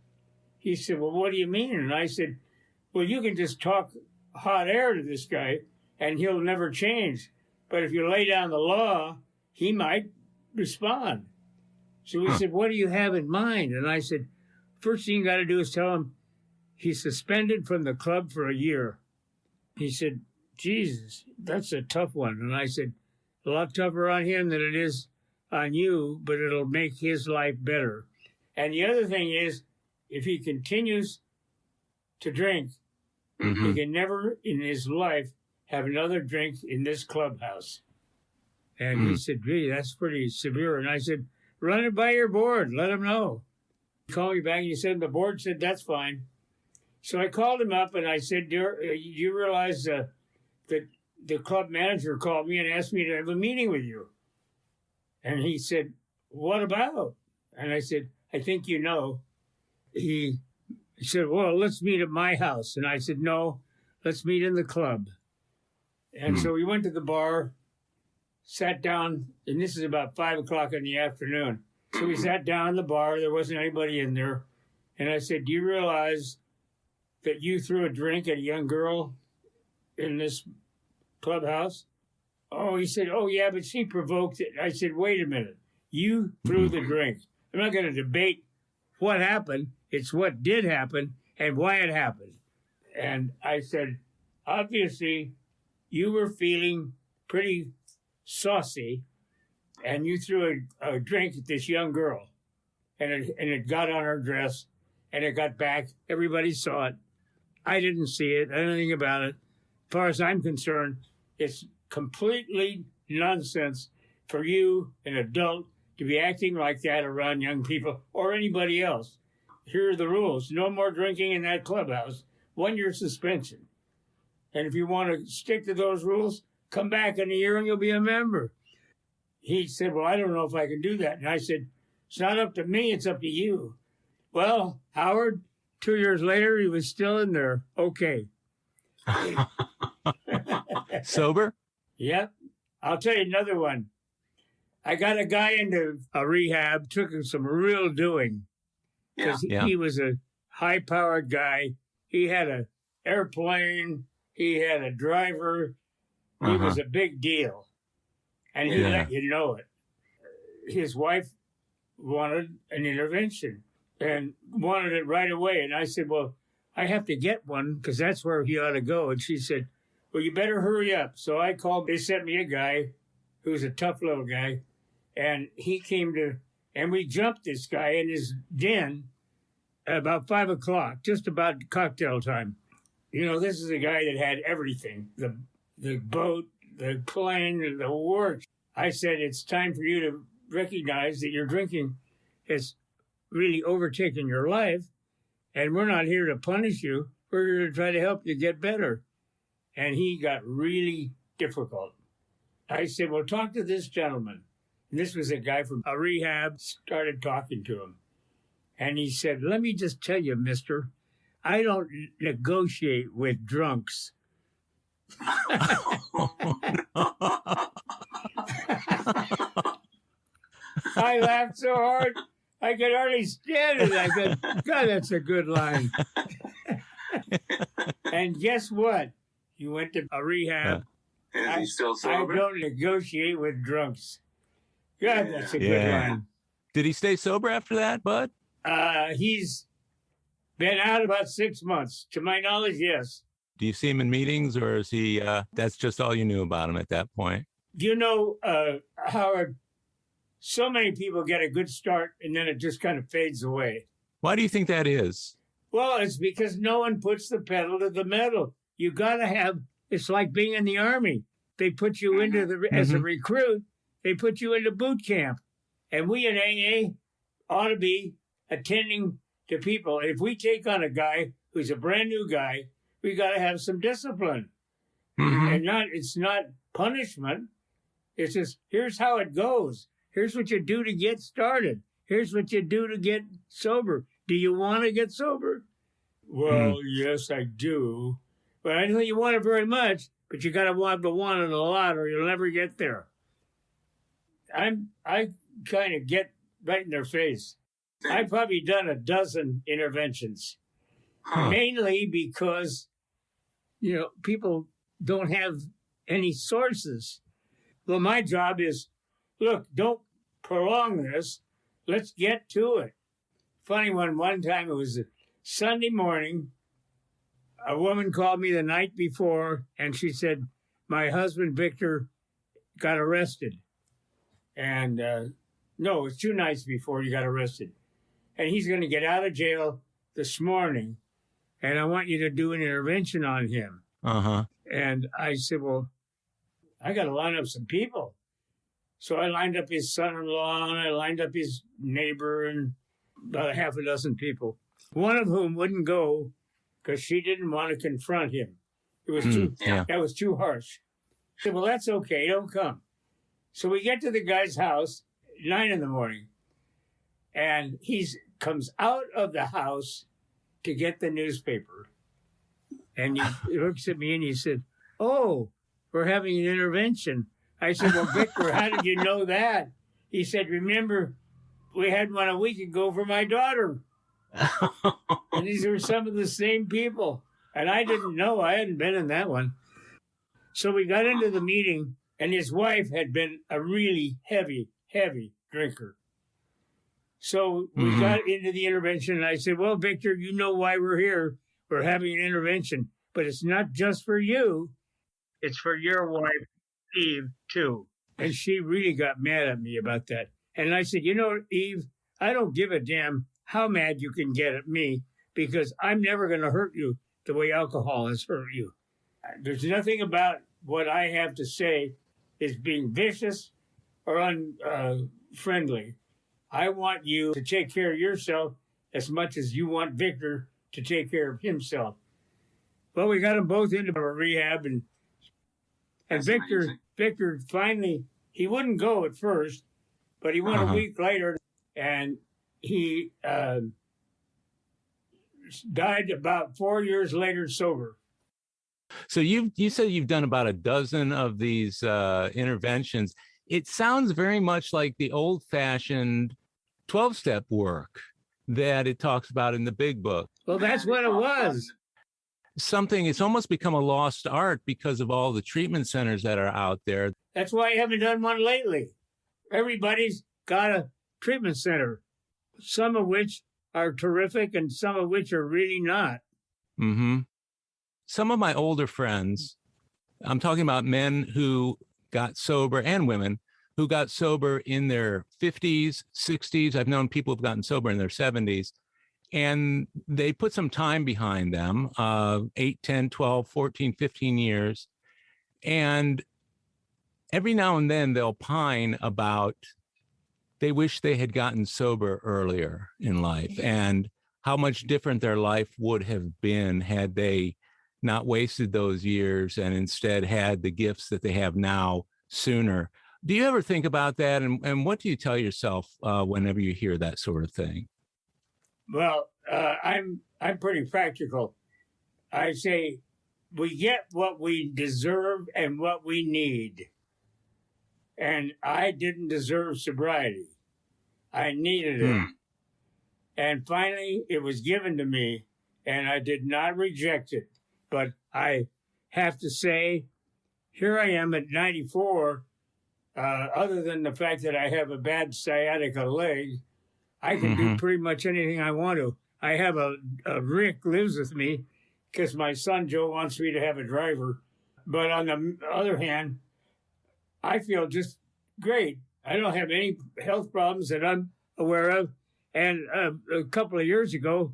He said, well, what do you mean? And I said, well, you can just talk hot air to this guy, and he'll never change. But if you lay down the law, he might respond. So he said, what do you have in mind? And I said, first thing you got to do is tell him he's suspended from the club for a year. He said, Jesus, that's a tough one. And I said, a lot tougher on him than it is on you, but it'll make his life better. And the other thing is, if he continues to drink, he can never in his life have another drink in this clubhouse. And he said, gee, that's pretty severe. And I said, run it by your board. Let him know. He called me back and he said, the board said, that's fine. So I called him up and I said, you realize that the club manager called me and asked me to have a meeting with you. And he said, what about? And I said, I think you know. He said, well, let's meet at my house. And I said, no, let's meet in the club. And so we went to the bar, sat down, and this is about 5 o'clock in the afternoon. So we sat down in the bar. There wasn't anybody in there. And I said, do you realize that you threw a drink at a young girl in this clubhouse? Oh, he said, oh, yeah, but she provoked it. I said, wait a minute. You threw the drink. I'm not going to debate what happened. It's what did happen and why it happened. And I said, obviously, you were feeling pretty saucy, and you threw a drink at this young girl, and it got on her dress, and it got back. Everybody saw it. I didn't see it. I don't know anything about it. As far as I'm concerned, it's completely nonsense for you, an adult, to be acting like that around young people or anybody else. Here are the rules. No more drinking in that clubhouse. 1 year suspension. And if you want to stick to those rules, come back in a year and you'll be a member. He said, well, I don't know if I can do that. And I said, it's not up to me, it's up to you. Well, Howard, 2 years later, he was still in there. Okay. Sober? Yep. I'll tell you another one. I got a guy into a rehab, took him some real doing. Because he was a high-powered guy. He had an airplane. He had a driver. He was a big deal. And he let you know it. His wife wanted an intervention and wanted it right away. And I said, well, I have to get one because that's where he ought to go. And she said, well, you better hurry up. So I called. They sent me a guy who's a tough little guy. And he came to, and we jumped this guy in his den at about 5 o'clock, just about cocktail time. You know, this is a guy that had everything, the boat, the plane, the works. I said, it's time for you to recognize that your drinking has really overtaken your life, and we're not here to punish you. We're here to try to help you get better. And he got really difficult. I said, well, talk to this gentleman. And this was a guy from a rehab, started talking to him. And he said, let me just tell you, mister, I don't negotiate with drunks. I laughed so hard, I could hardly stand it. I said, God, that's a good line. And guess what? He went to a rehab. Is he still sober? I don't negotiate with drunks. God, that's a good line. Did he stay sober after that, Bud? He's been out about 6 months. To my knowledge, yes. Do you see him in meetings, or is he, that's just all you knew about him at that point? You know, Howard, so many people get a good start and then it just kind of fades away. Why do you think that is? Well, it's because no one puts the pedal to the metal. You got to have, it's like being in the Army. They put you into as a recruit, they put you into boot camp. And we in AA ought to be attending to people, if we take on a guy who's a brand new guy, we got to have some discipline. And it's not punishment. It's just, here's how it goes. Here's what you do to get started. Here's what you do to get sober. Do you want to get sober? Well, yes, I do. But I don't think you want it very much, but you got to want it a lot or you'll never get there. I kind of get right in their face. I've probably done a dozen interventions, mainly because, people don't have any sources. Well, my job is, look, don't prolong this. Let's get to it. Funny one time, it was a Sunday morning. A woman called me the night before, and she said, my husband, Victor, got arrested. And no, it was 2 nights before he got arrested. And he's going to get out of jail this morning, and I want you to do an intervention on him. And I said, well, I got to line up some people. So I lined up his son-in-law, and I lined up his neighbor, and about a half a dozen people. One of whom wouldn't go because she didn't want to confront him. It was that was too harsh. I said, well, that's okay. Don't come. So we get to the guy's house, 9 a.m, and he comes out of the house to get the newspaper. And he looks at me and he said, oh, we're having an intervention. I said, well, Victor, how did you know that? He said, remember, we had one a week ago for my daughter. And these were some of the same people. And I didn't know. I hadn't been in that one. So we got into the meeting, and his wife had been a really heavy drinker. So we got into the intervention, and I said, well, Victor, you know why we're here. We're having an intervention. But it's not just for you. It's for your wife, Eve, too. And she really got mad at me about that. And I said, Eve, I don't give a damn how mad you can get at me, because I'm never going to hurt you the way alcohol has hurt you. There's nothing about what I have to say is being vicious or unfriendly. I want you to take care of yourself as much as you want Victor to take care of himself. Well, we got them both into a rehab, and Victor finally, he wouldn't go at first, but he went a week later, and he died about 4 years later sober. So you said you've done about a dozen of these interventions. It sounds very much like the old-fashioned 12-step work that it talks about in the big book. Well, that's what it was. It's almost become a lost art because of all the treatment centers that are out there. That's why I haven't done one lately. Everybody's got a treatment center, some of which are terrific and some of which are really not. Some of my older friends, I'm talking about men who got sober and women who got sober in their 50s, 60s. I've known people who've gotten sober in their 70s. And they put some time behind them, 8, 10, 12, 14, 15 years. And every now and then they'll pine about they wish they had gotten sober earlier in life and how much different their life would have been had they not wasted those years and instead had the gifts that they have now sooner. Do you ever think about that? And what do you tell yourself whenever you hear that sort of thing? Well, I'm pretty practical. I say we get what we deserve and what we need. And I didn't deserve sobriety. I needed it. And finally, it was given to me, and I did not reject it. But I have to say, here I am at 94. Other than the fact that I have a bad sciatica leg, I can do pretty much anything I want to. I have a Rick lives with me because my son Joe wants me to have a driver. But on the other hand, I feel just great. I don't have any health problems that I'm aware of. And a couple of years ago,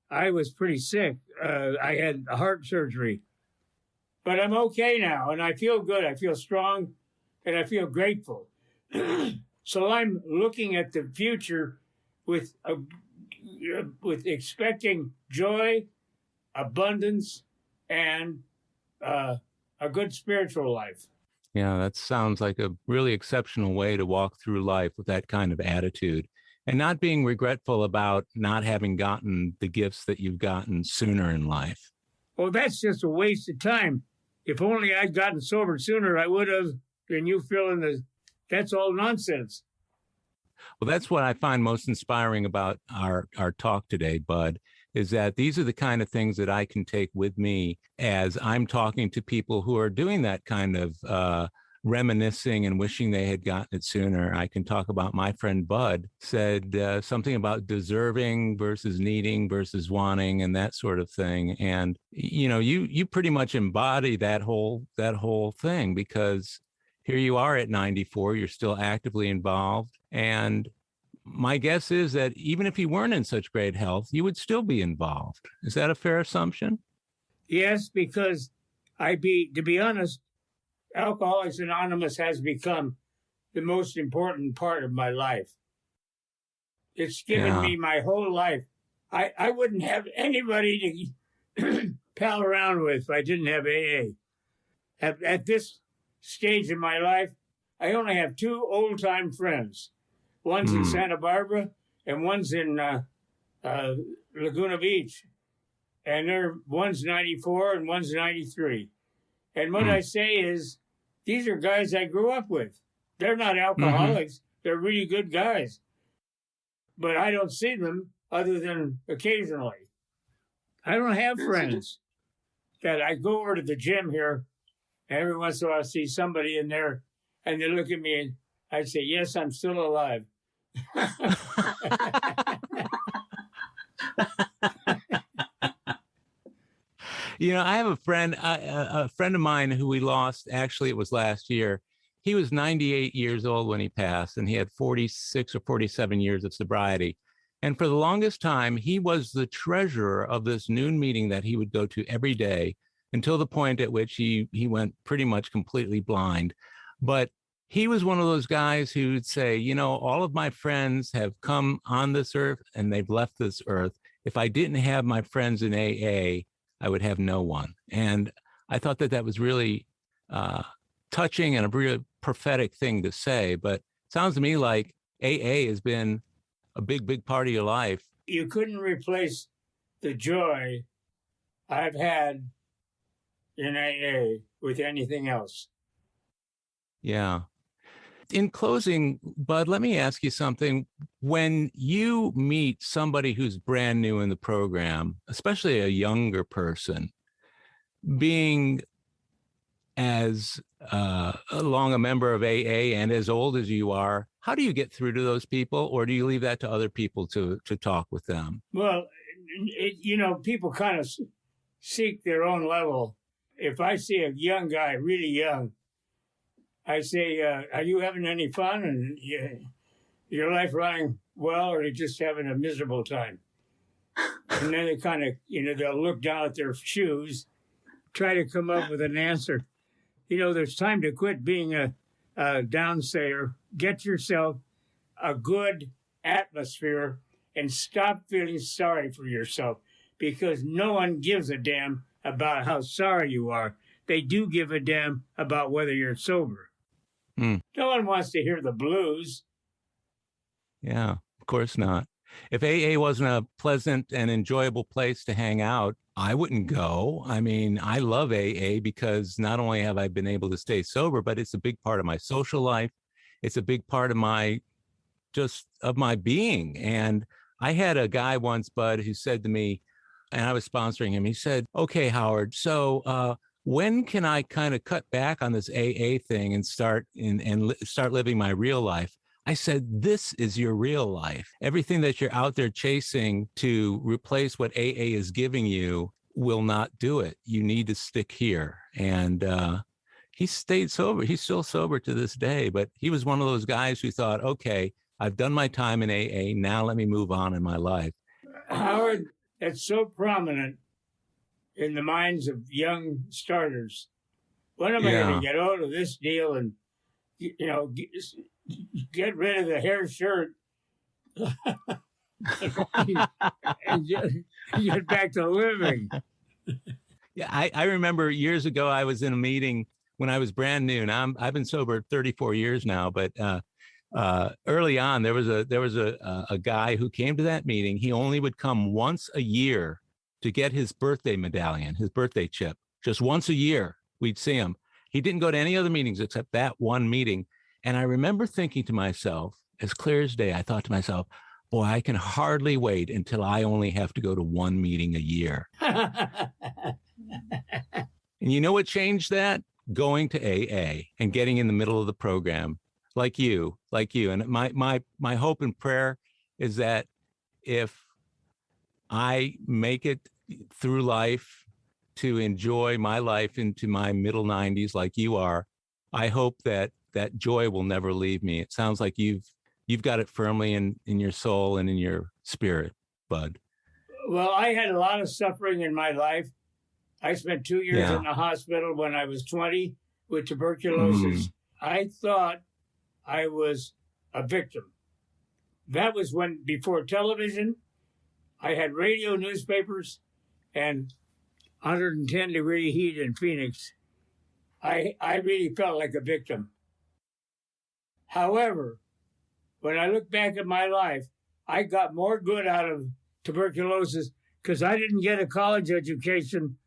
I was pretty sick. I had heart surgery. But I'm okay now, and I feel good. I feel strong, and I feel grateful. So I'm looking at the future with with expecting joy, abundance, and a good spiritual life. Yeah, that sounds like a really exceptional way to walk through life with that kind of attitude and not being regretful about not having gotten the gifts that you've gotten sooner in life. Well, that's just a waste of time. If only I'd gotten sober sooner, I would have. And you fill in that's all nonsense. Well, that's what I find most inspiring about our talk today, Bud, is that these are the kind of things that I can take with me as I'm talking to people who are doing that kind of reminiscing and wishing they had gotten it sooner. I can talk about my friend Bud said something about deserving versus needing versus wanting and that sort of thing. And, you pretty much embody that whole thing, because here you are at 94, you're still actively involved. And my guess is that even if you weren't in such great health, you would still be involved. Is that a fair assumption? Yes, because to be honest, Alcoholics Anonymous has become the most important part of my life. It's given me my whole life. I wouldn't have anybody to pal around with if I didn't have AA. At this stage in my life, I only have two old-time friends. One's in Santa Barbara and one's in Laguna Beach. And one's 94 and one's 93. And what I say is, these are guys I grew up with. They're not alcoholics. They're really good guys. But I don't see them other than occasionally. I don't have friends that I go over to the gym here, and every once in a while I see somebody in there, and they look at me, and I say, yes, I'm still alive. I have a friend of mine who we lost. Actually, it was last year. He was 98 years old when he passed, and he had 46 or 47 years of sobriety. And for the longest time, he was the treasurer of this noon meeting that he would go to every day until the point at which he went pretty much completely blind. But he was one of those guys who would say, all of my friends have come on this earth and they've left this earth. If I didn't have my friends in AA, I would have no one. And I thought that was really touching and a really prophetic thing to say. But it sounds to me like AA has been a big, big part of your life. You couldn't replace the joy I've had in AA with anything else. Yeah. In closing, Bud, let me ask you something. When you meet somebody who's brand new in the program, especially a younger person, being as long a member of AA and as old as you are, how do you get through to those people, or do you leave that to other people to talk with them? Well, people kind of seek their own level. If I see a young guy, really young, I say, are you having any fun? And your life running well, or are you just having a miserable time? And then they kind of, they'll look down at their shoes, try to come up with an answer. There's time to quit being a downsayer. Get yourself a good atmosphere and stop feeling sorry for yourself, because no one gives a damn about how sorry you are. They do give a damn about whether you're sober. No one wants to hear the blues. Yeah, of course not. If AA wasn't a pleasant and enjoyable place to hang out, I wouldn't go. I mean, I love AA because not only have I been able to stay sober, but it's a big part of my social life. It's a big part of my being. And I had a guy once, Bud, who said to me, and I was sponsoring him, he said, okay, Howard, so when can I kind of cut back on this AA thing and start living my real life? I said, this is your real life. Everything that you're out there chasing to replace what AA is giving you will not do it. You need to stick here. And he stayed sober. He's still sober to this day, but he was one of those guys who thought, okay, I've done my time in AA. Now let me move on in my life. Howard, that's so prominent in the minds of young starters. When am I going to get out of this deal and, get rid of the hair shirt? and get back to living. Yeah, I remember years ago I was in a meeting when I was brand new, and I've been sober 34 years now. But early on, there was a guy who came to that meeting. He only would come once a year to get his birthday medallion, his birthday chip. Just once a year, we'd see him. He didn't go to any other meetings except that one meeting. And I remember thinking to myself, as clear as day, I thought to myself, boy, I can hardly wait until I only have to go to one meeting a year. And you know what changed that? Going to AA and getting in the middle of the program, like you. And my hope and prayer is that if I make it through life to enjoy my life into my middle 90s like you are, I hope that that joy will never leave me. It sounds like you've got it firmly in your soul and in your spirit, Bud. Well, I had a lot of suffering in my life. I spent 2 years in the hospital when I was 20 with tuberculosis. I thought I was a victim. That was when, before television, I had radio, newspapers, and 110-degree heat in Phoenix. I really felt like a victim. However, when I look back at my life, I got more good out of tuberculosis because I didn't get a college education.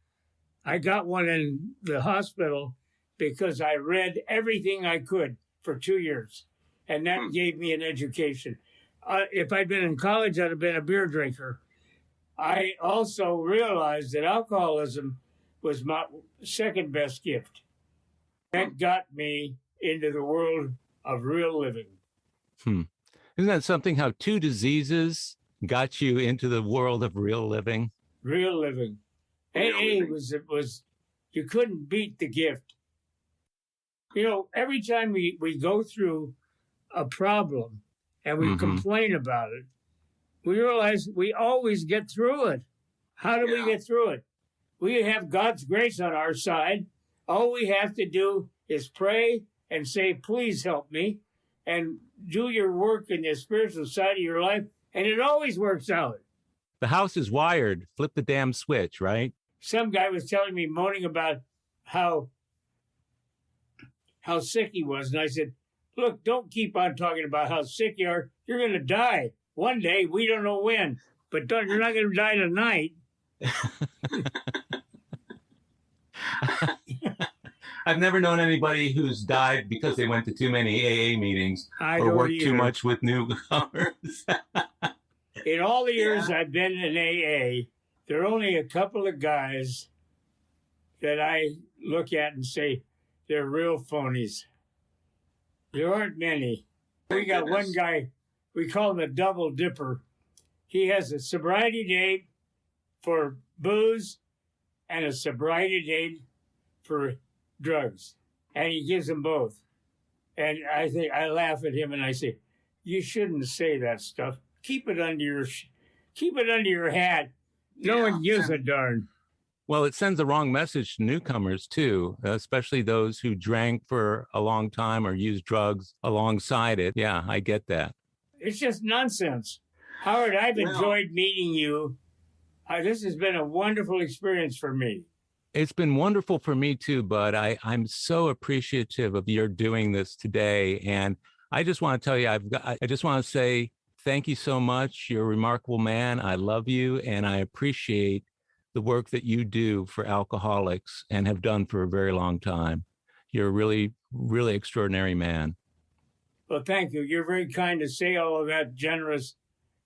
I got one in the hospital because I read everything I could for 2 years, and that gave me an education. If I'd been in college, I'd have been a beer drinker. I also realized that alcoholism was my second best gift. That got me into the world of real living. Isn't that something, how two diseases got you into the world of real living? Real living. AA was you couldn't beat the gift. You know, every time we go through a problem and we complain about it, we realize we always get through it. How do we get through it? We have God's grace on our side. All we have to do is pray and say, please help me, and do your work in the spiritual side of your life, and it always works out. The house is wired. Flip the damn switch, right? Some guy was telling me, moaning about how sick he was. And I said, look, don't keep on talking about how sick you are. You're going to die one day. We don't know when, but you're not going to die tonight. I've never known anybody who's died because they went to too many AA meetings or worked too much with newcomers. In all the years I've been in AA, there are only a couple of guys that I look at and say, they're real phonies. There aren't many. We got one guy, we call him a double dipper. He has a sobriety date for booze and a sobriety date for drugs. And he gives them both. And I laugh at him and I say, you shouldn't say that stuff. Keep it under your hat. No one gives a darn. Well, it sends the wrong message to newcomers, too, especially those who drank for a long time or used drugs alongside it. Yeah, I get that. It's just nonsense. Howard, I've enjoyed meeting you. This has been a wonderful experience for me. It's been wonderful for me, too, Bud. I'm so appreciative of your doing this today. And I just want to tell you, I just want to say thank you so much. You're a remarkable man. I love you, and I appreciate the work that you do for alcoholics and have done for a very long time. You're a really, really extraordinary man. Well, thank you. You're very kind to say all of that generous,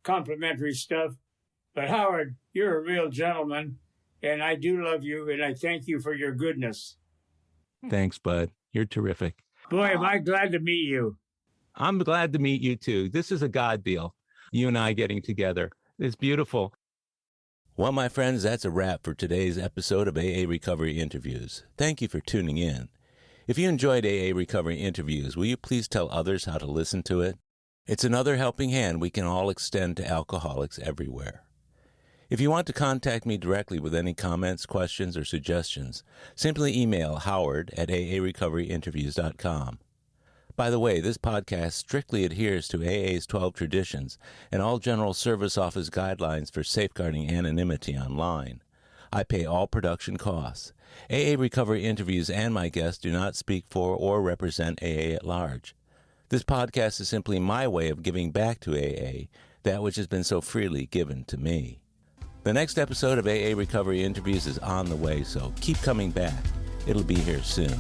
complimentary stuff. But Howard, you're a real gentleman, and I do love you, and I thank you for your goodness. Thanks, Bud. You're terrific. Boy, am I glad to meet you. I'm glad to meet you, too. This is a God deal, you and I getting together. It's beautiful. Well, my friends, that's a wrap for today's episode of AA Recovery Interviews. Thank you for tuning in. If you enjoyed AA Recovery Interviews, will you please tell others how to listen to it? It's another helping hand we can all extend to alcoholics everywhere. If you want to contact me directly with any comments, questions, or suggestions, simply email howard@aarecoveryinterviews.com. By the way, this podcast strictly adheres to AA's 12 traditions and all General Service Office guidelines for safeguarding anonymity online. I pay all production costs. AA Recovery interviews and my guests do not speak for or represent AA at large. This podcast is simply my way of giving back to AA that which has been so freely given to me. The next episode of AA Recovery Interviews is on the way, so keep coming back. It'll be here soon.